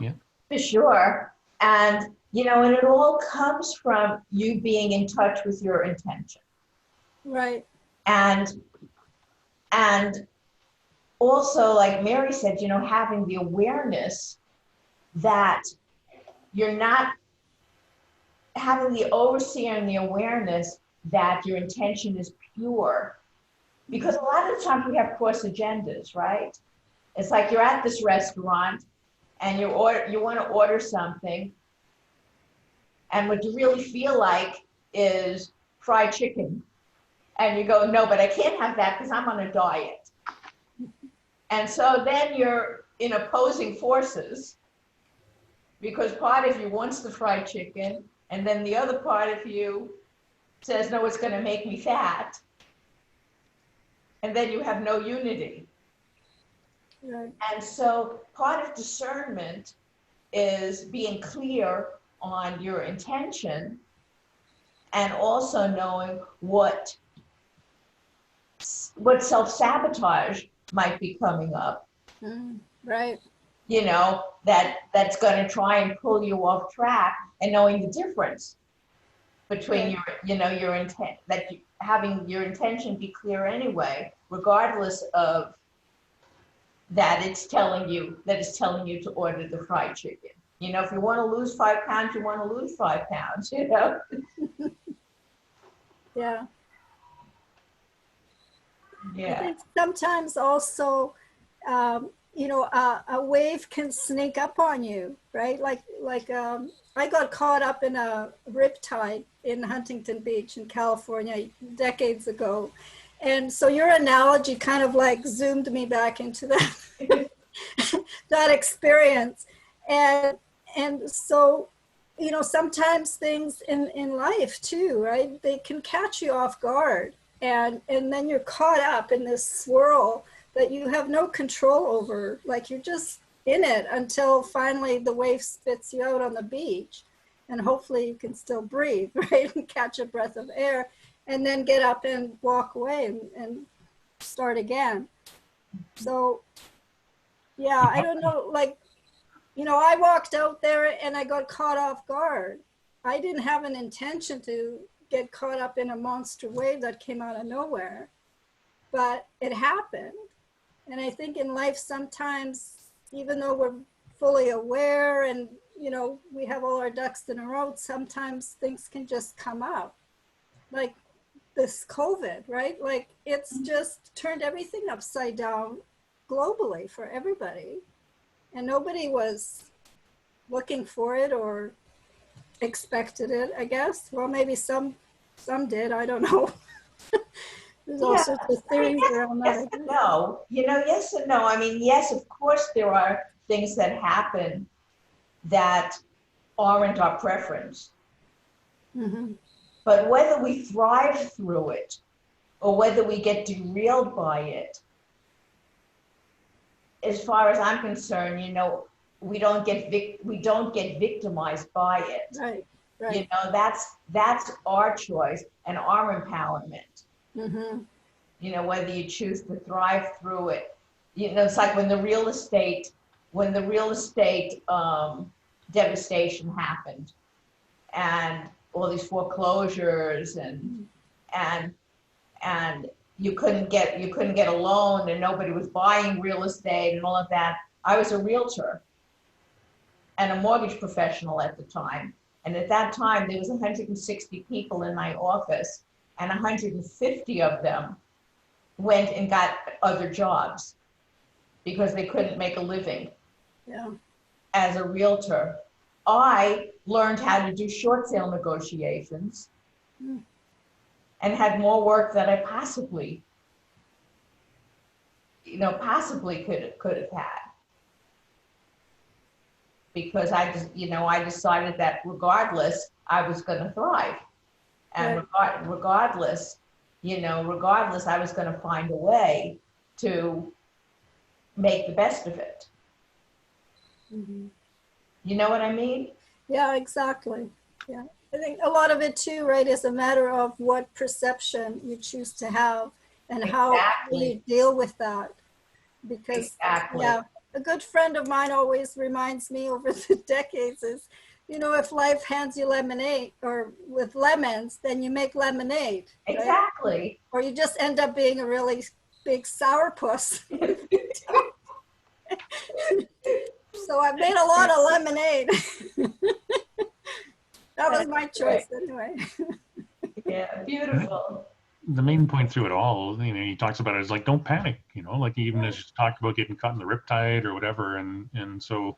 Yeah. For sure. And, you know, and it all comes from you being in touch with your intention. Right. And also, like Mary said, you know, having the awareness that you're not having the overseer and the awareness that your intention is pure. Because a lot of times we have cross agendas, right? It's like you're at this restaurant and you want to order something, and what you really feel like is fried chicken. And you go, no, but I can't have that because I'm on a diet. And so then you're in opposing forces, because part of you wants the fried chicken, and then the other part of you says, no, it's going to make me fat. And then you have no unity. Right. And so part of discernment is being clear on your intention, and also knowing what self-sabotage might be coming up. Right. You know, that's going to try and pull you off track, and knowing the difference between your intent, having your intention be clear anyway, regardless of that it's telling you to order the fried chicken. You know, if you want to lose 5 pounds, you want to lose 5 pounds, you know? Yeah. Yeah. I think sometimes also, you know, a wave can sneak up on you, right? Like I got caught up in a riptide in Huntington Beach in California decades ago. And so your analogy kind of like zoomed me back into that, that experience. And so you know, sometimes things in life too, right? They can catch you off guard, and then you're caught up in this swirl that you have no control over. Like you're just in it until finally the wave spits you out on the beach, and hopefully you can still breathe, right? And catch a breath of air, and then get up and walk away and start again. So yeah, I don't know, like, you know, I walked out there and I got caught off guard. I didn't have an intention to get caught up in a monster wave that came out of nowhere, but it happened. And I think in life sometimes, even though we're fully aware and, you know, we have all our ducks in a row, sometimes things can just come up. Like this COVID, right? Like it's just turned everything upside down globally for everybody. And nobody was looking for it or expected it, I guess. Well, maybe some did, I don't know. There's all sorts of theories around that. Yes and no. You know, yes and no. I mean, yes, of course there are things that happen that aren't our preference. Mm-hmm. But whether we thrive through it or whether we get derailed by it, as far as I'm concerned, you know, we don't get victimized by it. Right, right. You know, that's our choice and our empowerment. Mm-hmm. You know, whether you choose to thrive through it. You know, it's like when the real estate devastation happened, and all these foreclosures and you couldn't get a loan and nobody was buying real estate and all of that. I was a realtor and a mortgage professional at the time. And at that time, there was 160 people in my office, and 150 of them went and got other jobs because they couldn't make a living. Yeah. As a realtor, I learned how to do short sale negotiations and had more work than I possibly could have had. Because I decided that regardless, I was going to thrive. And regardless, I was going to find a way to make the best of it. Mm-hmm. You know what I mean? Yeah, exactly. Yeah. I think a lot of it too, right, is a matter of what perception you choose to have and how you deal with that. Because yeah, a good friend of mine always reminds me over the decades is, you know, if life hands you lemonade or with lemons, then you make lemonade. Right? Exactly. Or you just end up being a really big sourpuss. So I've made a lot of lemonade. That was my choice anyway. Yeah, beautiful. The main point through it all, you know, he talks about it is like, don't panic, you know, like even as you talked about getting caught in the riptide or whatever. And so,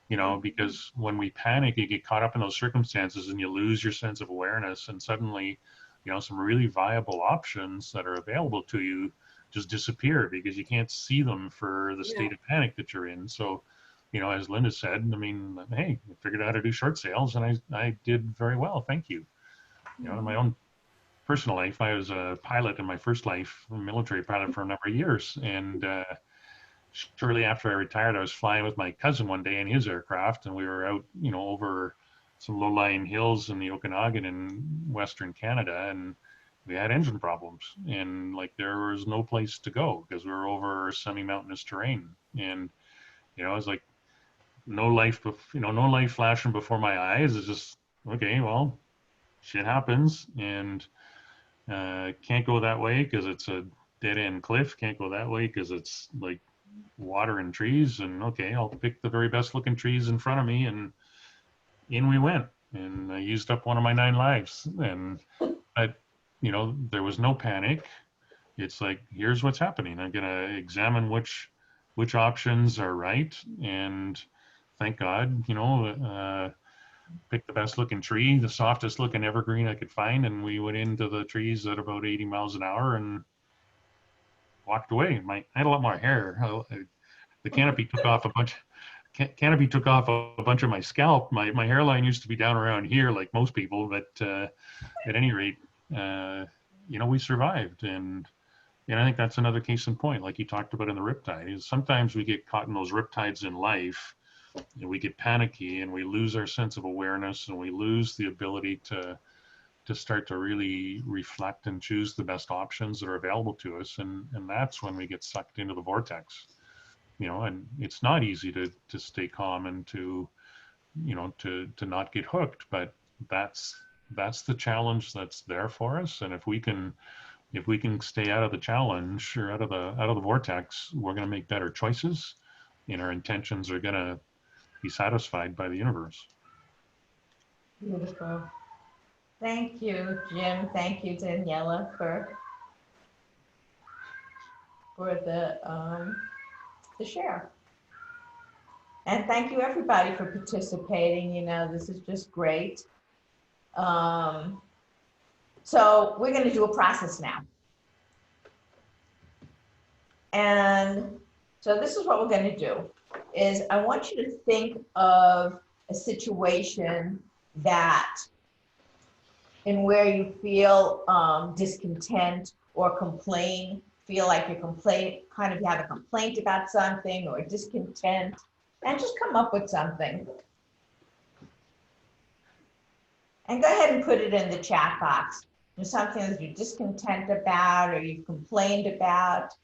you know, because when we panic, you get caught up in those circumstances and you lose your sense of awareness, and suddenly, you know, some really viable options that are available to you just disappear because you can't see them for the state of panic that you're in. So, you know, as Linda said, I mean, hey, I figured out how to do short sales and I did very well. Thank you. You know, in my own personal life, I was a pilot in my first life, a military pilot for a number of years. And shortly after I retired, I was flying with my cousin one day in his aircraft, and we were out, you know, over some low-lying hills in the Okanagan in Western Canada, and we had engine problems. And like there was no place to go because we were over semi-mountainous terrain. And, you know, it was like no life flashing before my eyes. It's just, okay, well, shit happens, and can't go that way because it's a dead end cliff. Can't go that way because it's like water and trees. And okay, I'll pick the very best looking trees in front of me, and in we went. And I used up one of my 9 lives. And you know, there was no panic. It's like, here's what's happening. I'm gonna examine which options are right, and thank God, you know, picked the best looking tree, the softest looking evergreen I could find, and we went into the trees at about 80 miles an hour and walked away. I had a lot more hair. The canopy took off a bunch canopy took off a bunch of my scalp. My hairline used to be down around here like most people, but at any rate, we survived. And I think that's another case in point, like you talked about in the riptide, is sometimes we get caught in those riptides in life, and we get panicky and we lose our sense of awareness, and we lose the ability to start to really reflect and choose the best options that are available to us. And that's when we get sucked into the vortex, and it's not easy to stay calm and to not get hooked, but that's the challenge that's there for us. And if we can stay out of the challenge or out of the vortex, we're going to make better choices, and our intentions are going to be satisfied by the universe. Beautiful. Thank you, Jim. Thank you, Daniela, for the share. And thank you, everybody, for participating. This is just great. So we're going to do a process now. And so this is what we're going to do, is I want you to think of a situation in where you feel discontent or feel like you have a complaint about something or discontent, and just come up with something. And go ahead and put it in the chat box. There's something that you're discontent about, or you've complained about,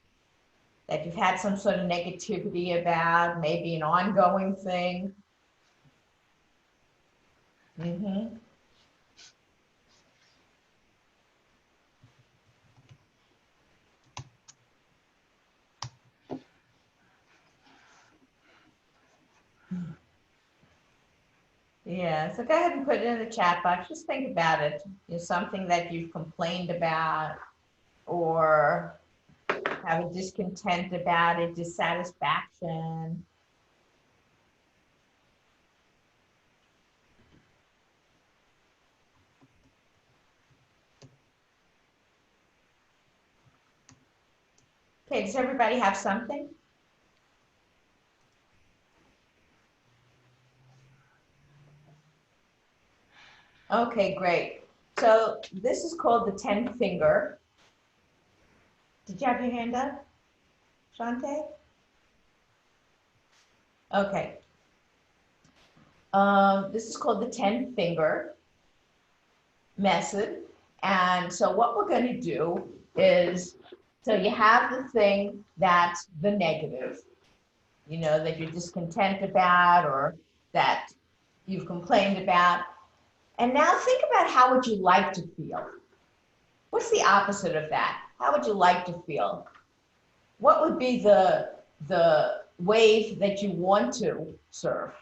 that you've had some sort of negativity about, maybe an ongoing thing. Yeah, so go ahead and put it in the chat box. Just think about it. Something that you've complained about, or have a discontent about it, dissatisfaction. Okay, does everybody have something? Okay, great. So this is called the 10 finger. Did you have your hand up, Shante? Okay. This is called the 10 finger method. And so what we're going to do is, so you have the thing that's the negative, that you're discontent about, or that you've complained about. And now think about, how would you like to feel? What's the opposite of that? How would you like to feel? What would be the wave that you want to surf?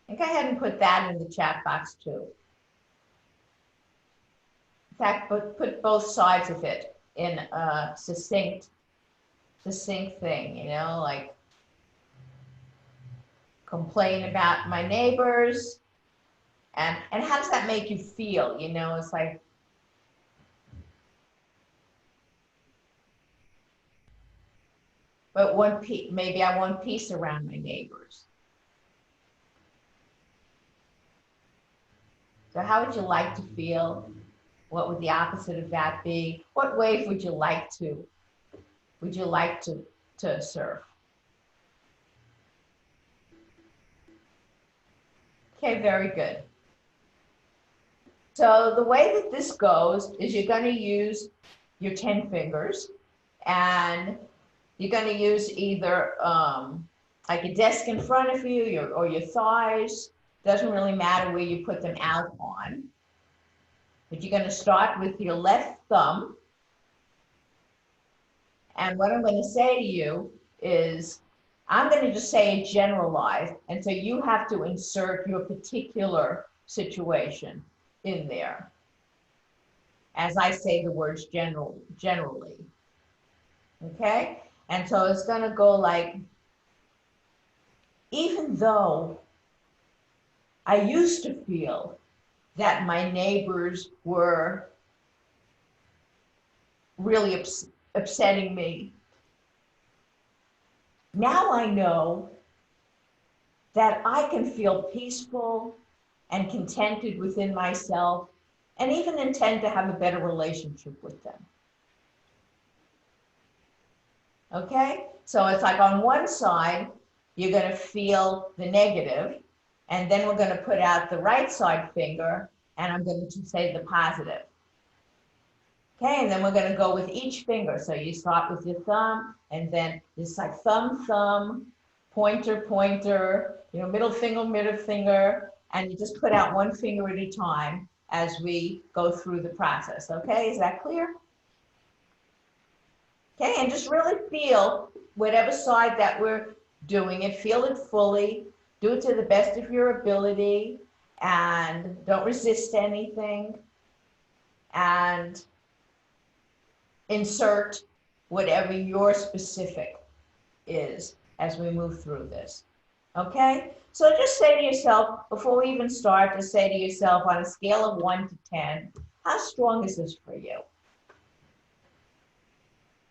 And go ahead and put that in the chat box too. In fact, put both sides of it in a succinct thing, like complain about my neighbors, and how does that make you feel? It's like, but maybe I want peace around my neighbors. So how would you like to feel? What would the opposite of that be? What wave would you like to surf? Okay, very good. So the way that this goes is, you're going to use your 10 fingers, and you're going to use either like a desk in front of you, or your thighs. Doesn't really matter where you put them out on. But you're going to start with your left thumb. And what I'm going to say to you is, I'm going to just say it generalized. And so you have to insert your particular situation in there, as I say the words generally. Okay? And so it's going to go like, even though I used to feel that my neighbors were really upsetting me, Now I know that I can feel peaceful and contented within myself and even intend to have a better relationship with them. Okay? So it's like on one side, you're going to feel the negative, and then we're going to put out the right side finger, and I'm going to say the positive. Okay, and then we're going to go with each finger. So you start with your thumb, and then it's like thumb, thumb, pointer, pointer, middle finger, and you just put out one finger at a time as we go through the process. Okay, is that clear? Okay, and just really feel whatever side that we're doing it, feel it fully, do it to the best of your ability, and don't resist anything, and insert whatever your specific is as we move through this. Okay, so just say to yourself, before we even start, just say to yourself on a scale of 1 to 10, how strong is this for you?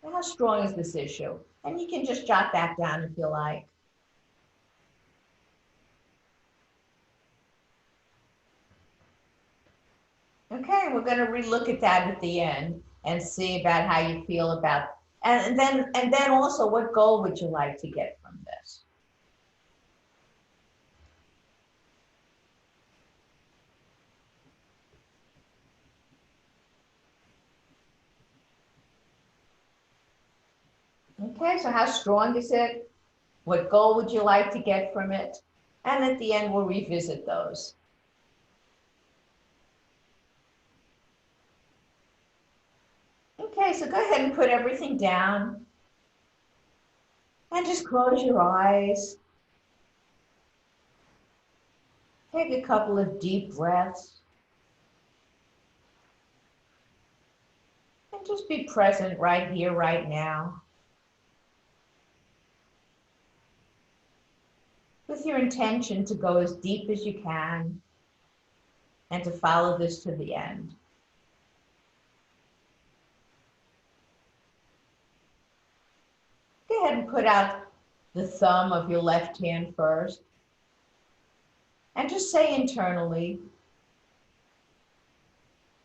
How strong is this issue? And you can just jot that down if you like. Okay, we're going to relook at that at the end and see about how you feel about, and then also what goal would you like to get from this? Okay, so how strong is it? What goal would you like to get from it? And at the end, we'll revisit those. Okay, so go ahead and put everything down. And just close your eyes. Take a couple of deep breaths. And just be present right here, right now. With your intention to go as deep as you can and to follow this to the end. Go ahead and put out the thumb of your left hand first. And just say internally,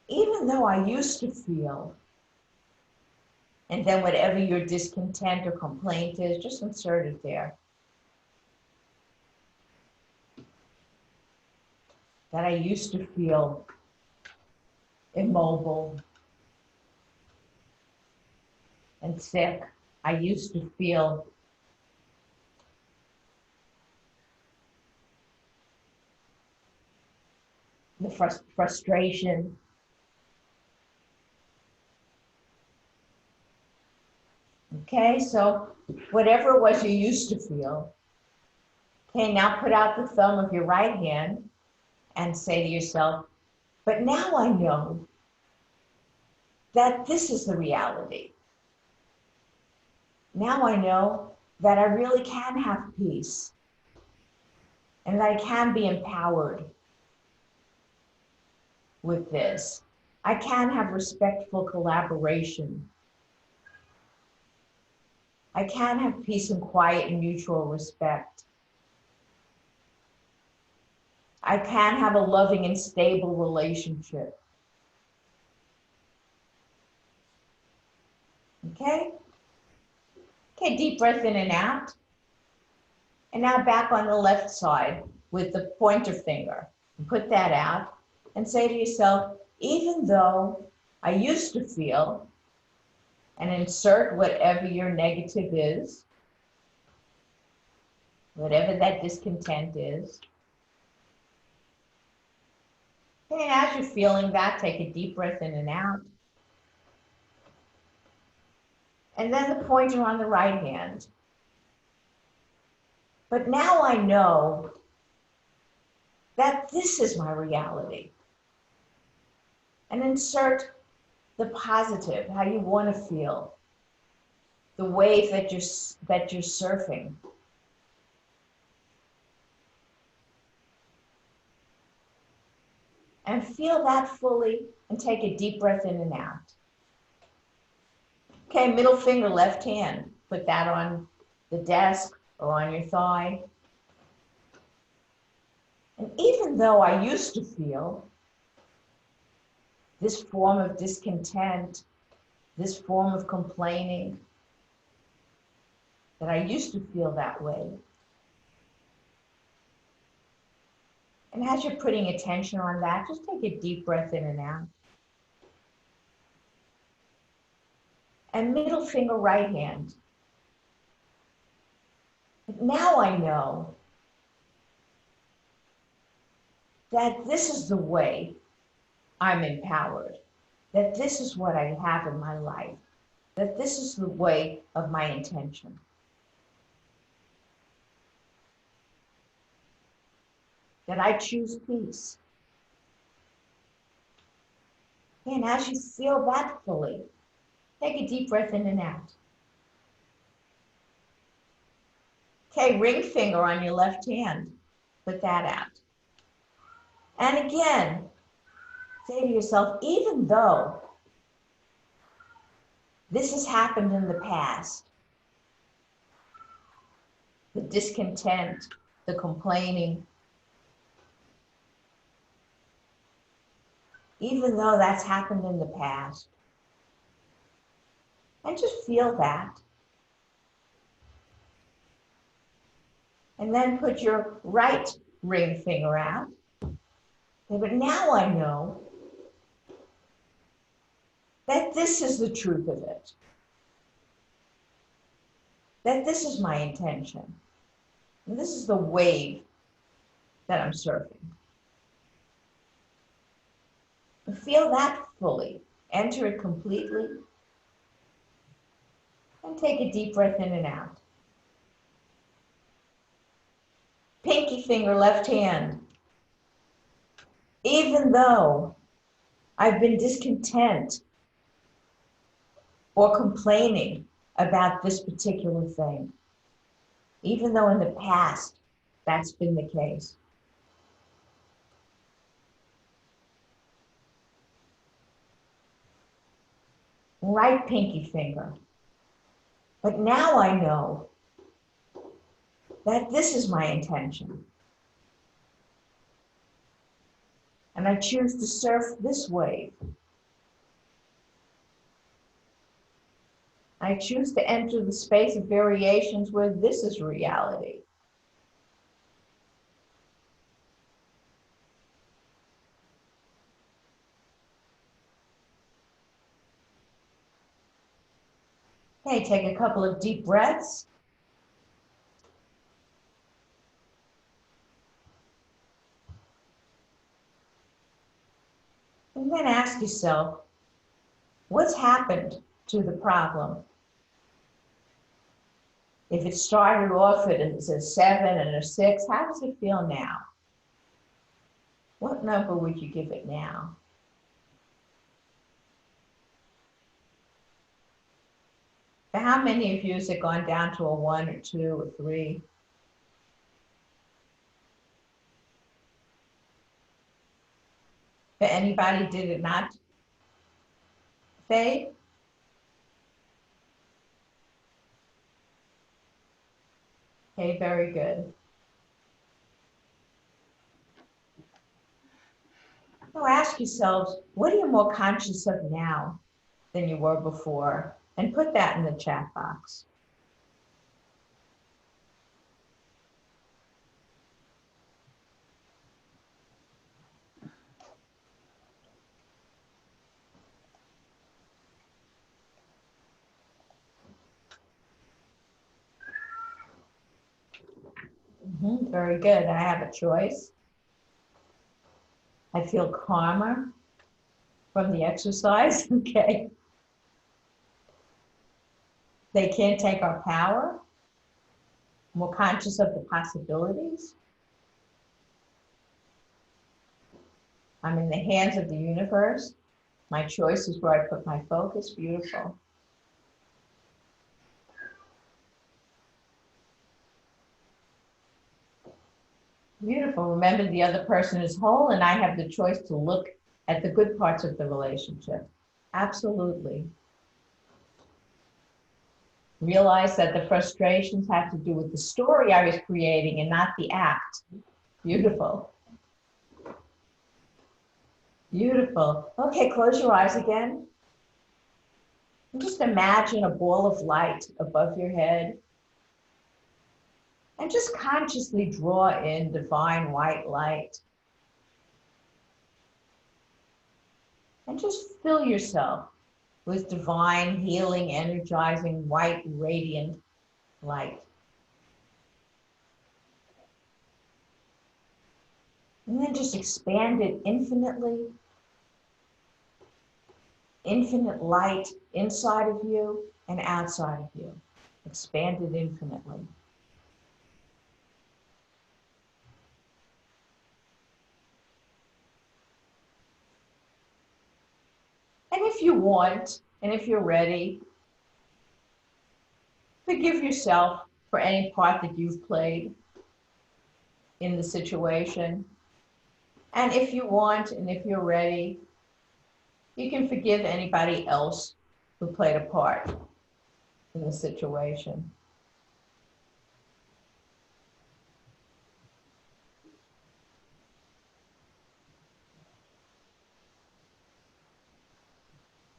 even though I used to feel, and then whatever your discontent or complaint is, just insert it there. That I used to feel immobile and sick. I used to feel the frustration. Okay, so whatever it was you used to feel. Okay, now put out the thumb of your right hand and say to yourself, but now I know that this is the reality. Now I know that I really can have peace and that I can be empowered with this. I can have respectful collaboration. I can have peace and quiet and mutual respect. I can have a loving and stable relationship. Okay? Okay, deep breath in and out. And now back on the left side with the pointer finger. And put that out and say to yourself, even though I used to feel, and insert whatever your negative is, whatever that discontent is. Okay, and as you're feeling that, take a deep breath in and out. And then the pointer on the right hand. But now I know that this is my reality. And insert the positive, how you want to feel, the wave that you're surfing. And feel that fully and take a deep breath in and out. Okay, middle finger, left hand. Put that on the desk, or on your thigh. And even though I used to feel this form of discontent, this form of complaining, that I used to feel that way. And as you're putting attention on that, just take a deep breath in and out. And middle finger, right hand. But now I know that this is the way I'm empowered, that this is what I have in my life, that this is the way of my intention. That I choose peace. And as you feel that fully, take a deep breath in and out. Okay, ring finger on your left hand. Put that out. And again, say to yourself, even though this has happened in the past, the discontent, the complaining, even though that's happened in the past, and just feel that. And then put your right ring finger out. Okay, but now I know that this is the truth of it. That this is my intention. And this is the wave that I'm surfing. And feel that fully. Enter it completely. And take a deep breath in and out. Pinky finger, left hand. Even though I've been discontent or complaining about this particular thing, even though in the past that's been the case, right pinky finger. But now I know that this is my intention. And I choose to surf this wave. I choose to enter the space of variations where this is reality. Okay, take a couple of deep breaths. And then ask yourself, what's happened to the problem? If it started off as a 7 and a 6, how does it feel now? What number would you give it now? For how many of you has it gone down to a 1 or 2 or 3? For anybody, did it not fade? Okay, very good. So ask yourselves, what are you more conscious of now than you were before? And put that in the chat box. Very good. I have a choice. I feel calmer from the exercise. Okay. They can't take our power. More conscious of the possibilities. I'm in the hands of the universe. My choice is where I put my focus. Beautiful. Beautiful. Remember, the other person is whole, and I have the choice to look at the good parts of the relationship. Absolutely. Realize that the frustrations have to do with the story I was creating and not the act. Beautiful. Beautiful. Okay, close your eyes again. And just imagine a ball of light above your head. And just consciously draw in divine white light. And just fill yourself with divine, healing, energizing, white, radiant light. And then just expand it infinitely. Infinite light inside of you and outside of you. Expand it infinitely. And if you want, and if you're ready, forgive yourself for any part that you've played in the situation. And if you want, and if you're ready, you can forgive anybody else who played a part in the situation.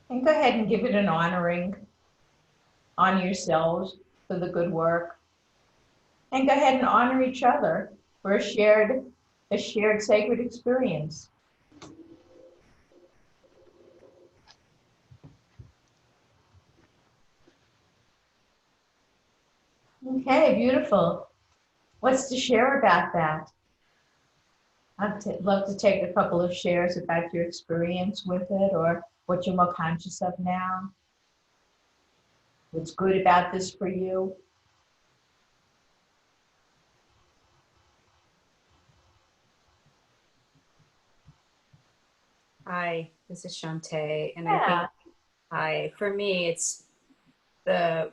And go ahead and give it an honoring. Honor yourselves for the good work. And go ahead and honor each other for a shared sacred experience. Okay, beautiful. What's to share about that? I'd love to take a couple of shares about your experience with it or what you're more conscious of now. What's good about this for you? Hi, this is Shantae, and Yeah. for me, it's the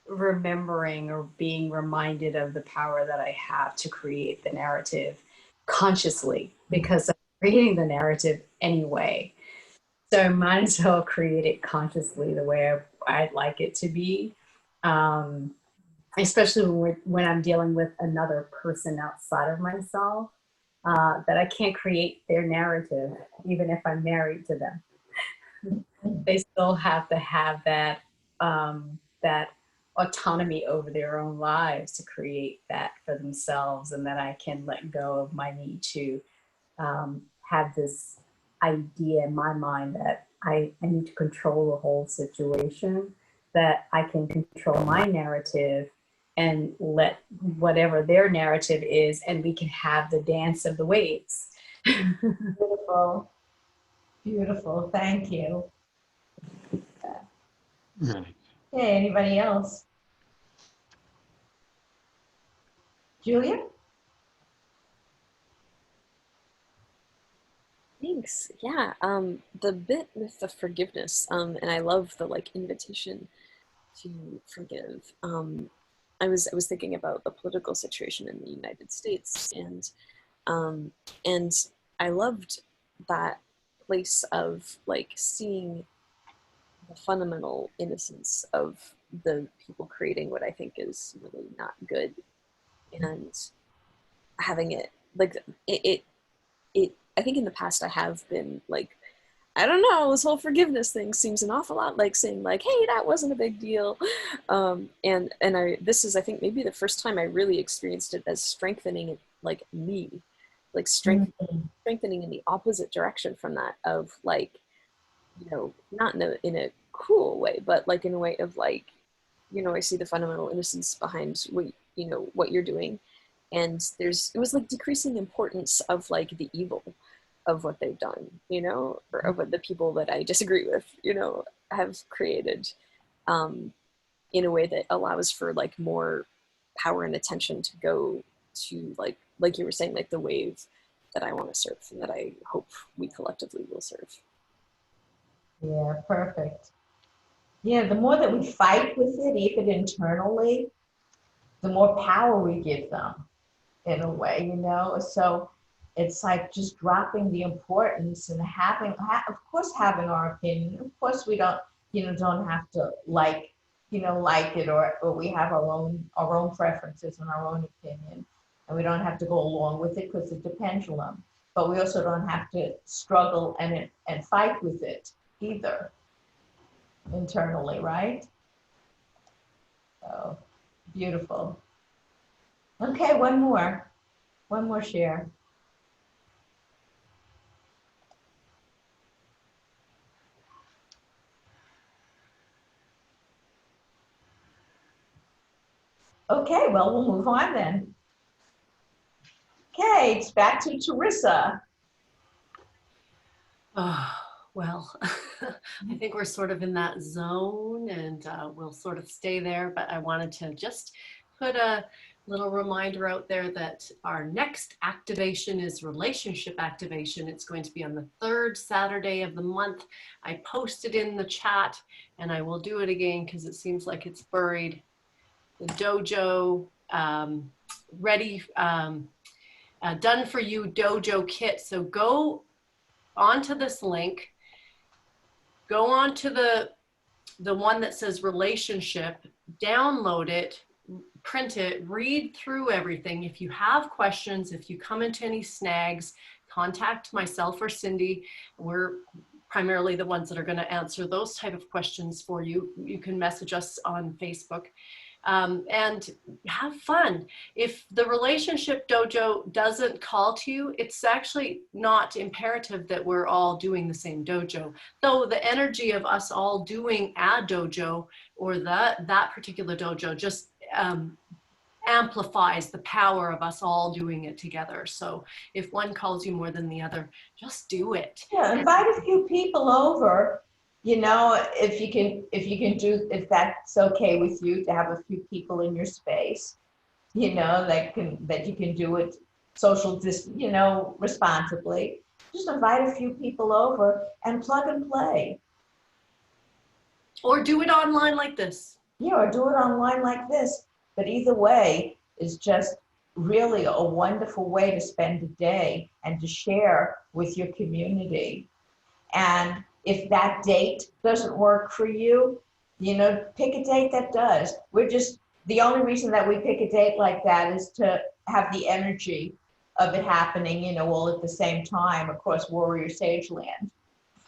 remembering or being reminded of the power that I have to create the narrative consciously, because I'm creating the narrative anyway. So I might as well create it consciously the way I'd like it to be. Especially when I'm dealing with another person outside of myself, that I can't create their narrative, even if I'm married to them. They still have to have that that autonomy over their own lives to create that for themselves, and that I can let go of my need to have this idea in my mind that I need to control the whole situation, that I can control my narrative and let whatever their narrative is, and we can have the dance of the waves. Beautiful. Beautiful. Thank you. Right. Okay, anybody else? Julia? Thanks. Yeah. The bit with the forgiveness, and I love the like invitation to forgive. I was thinking about the political situation in the United States, and I loved that place of like seeing the fundamental innocence of the people creating what I think is really not good, and having it like it I think in the past I have been like, I don't know, this whole forgiveness thing seems an awful lot like saying like, hey, that wasn't a big deal. This is, I think, maybe the first time I really experienced it as strengthening like me, like strengthening in the opposite direction from that, of like, you know, not in a cruel way, but like in a way of like, you know, I see the fundamental innocence behind what you're doing. And it was like decreasing importance of like the evil of what they've done, you know, or of what the people that I disagree with, you know, have created, in a way that allows for like more power and attention to go to like you were saying, like the wave that I want to serve and that I hope we collectively will serve. Yeah, perfect. Yeah, the more that we fight with it, even internally, the more power we give them in a way, you know? So it's like just dropping the importance and of course, having our opinion. Of course, we don't have to like like it, or we have our own preferences and our own opinion, and we don't have to go along with it because it's a pendulum. But we also don't have to struggle and fight with it either internally, right? So beautiful. Okay, one more share. Okay, well, we'll move on then. Okay, it's back to Teresa. Oh, well, I think we're sort of in that zone, and we'll sort of stay there, but I wanted to just put a little reminder out there that our next activation is relationship activation. It's going to be on the 3rd Saturday of the month. I posted in the chat, and I will do it again because it seems like it's buried. The dojo ready, done for you dojo kit. So go onto this link, go onto the one that says relationship, download it, print it, read through everything. If you have questions, if you come into any snags, contact myself or Cindy. We're primarily the ones that are going to answer those type of questions for you. You can message us on Facebook. And have fun. If the relationship dojo doesn't call to you, it's actually not imperative that we're all doing the same dojo. Though the energy of us all doing a dojo or that particular dojo just amplifies the power of us all doing it together. So if one calls you more than the other, just do it. Yeah, invite a few people over. If if that's okay with you to have a few people in your space, that you can do it responsibly. Just invite a few people over and plug and play. Or do it online like this. Yeah, or do it online like this. But either way is just really a wonderful way to spend a day and to share with your community. And if that date doesn't work for you, pick a date that does. The only reason that we pick a date like that is to have the energy of it happening, all at the same time across Warrior Sage Land.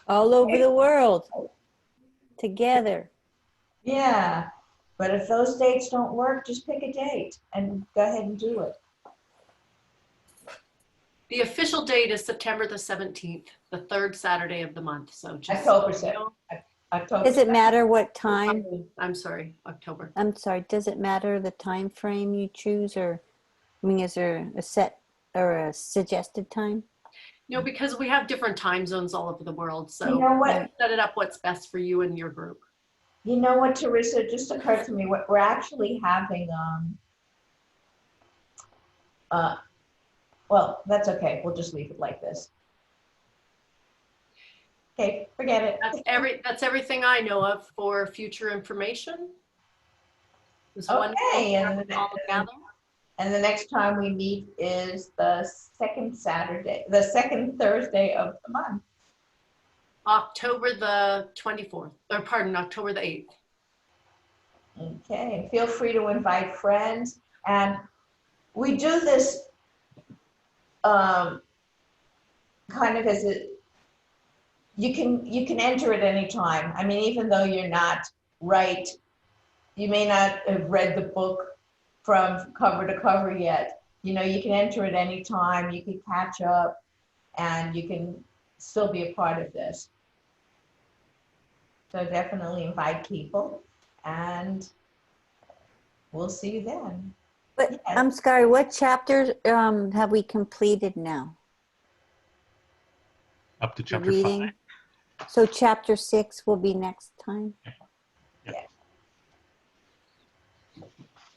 All over the world, together. Yeah, but if those dates don't work, just pick a date and go ahead and do it. The official date is September the 17th, the 3rd Saturday of the month. So just October 7th. October. Does it matter what time? I'm sorry, October. I'm sorry. Does it matter the time frame you choose, or is there a set or a suggested time? No, because we have different time zones all over the world. So you know what? Set it up what's best for you and your group. You know what, Teresa? It just occurred to me. We're actually having well, that's okay. We'll just leave it like this. Okay, forget it. That's everything I know of for future information. Okay, and the next time we meet is the second Thursday of the month. October the 24th, or pardon, October the 8th. Okay, feel free to invite friends. And we do this kind of as you can enter at any time. I mean, even though you're not you may not have read the book from cover to cover yet. You can enter at any time, you can catch up, and you can still be a part of this. So definitely invite people, and we'll see you then. But yes. I'm sorry, what chapters have we completed now? Up to chapter 5. So chapter 6 will be next time?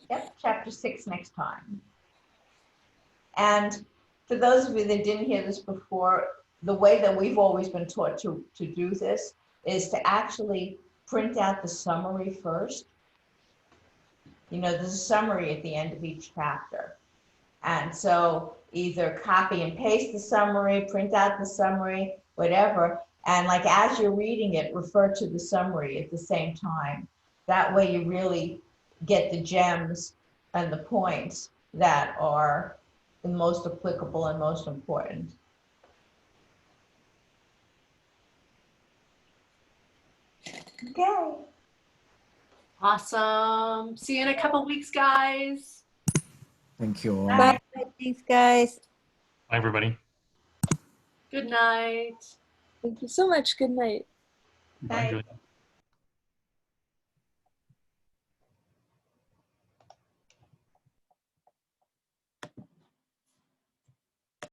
Yep, chapter 6 next time. And for those of you that didn't hear this before, the way that we've always been taught to do this is to actually print out the summary first. There's a summary at the end of each chapter. And so either copy and paste the summary, print out the summary, whatever. And as you're reading it, refer to the summary at the same time. That way you really get the gems and the points that are the most applicable and most important. Okay. Awesome. See you in a couple weeks, guys. Thank you all. Bye. Thanks, guys. Bye, everybody. Good night. Thank you so much. Good night. Bye, Bye. Julie.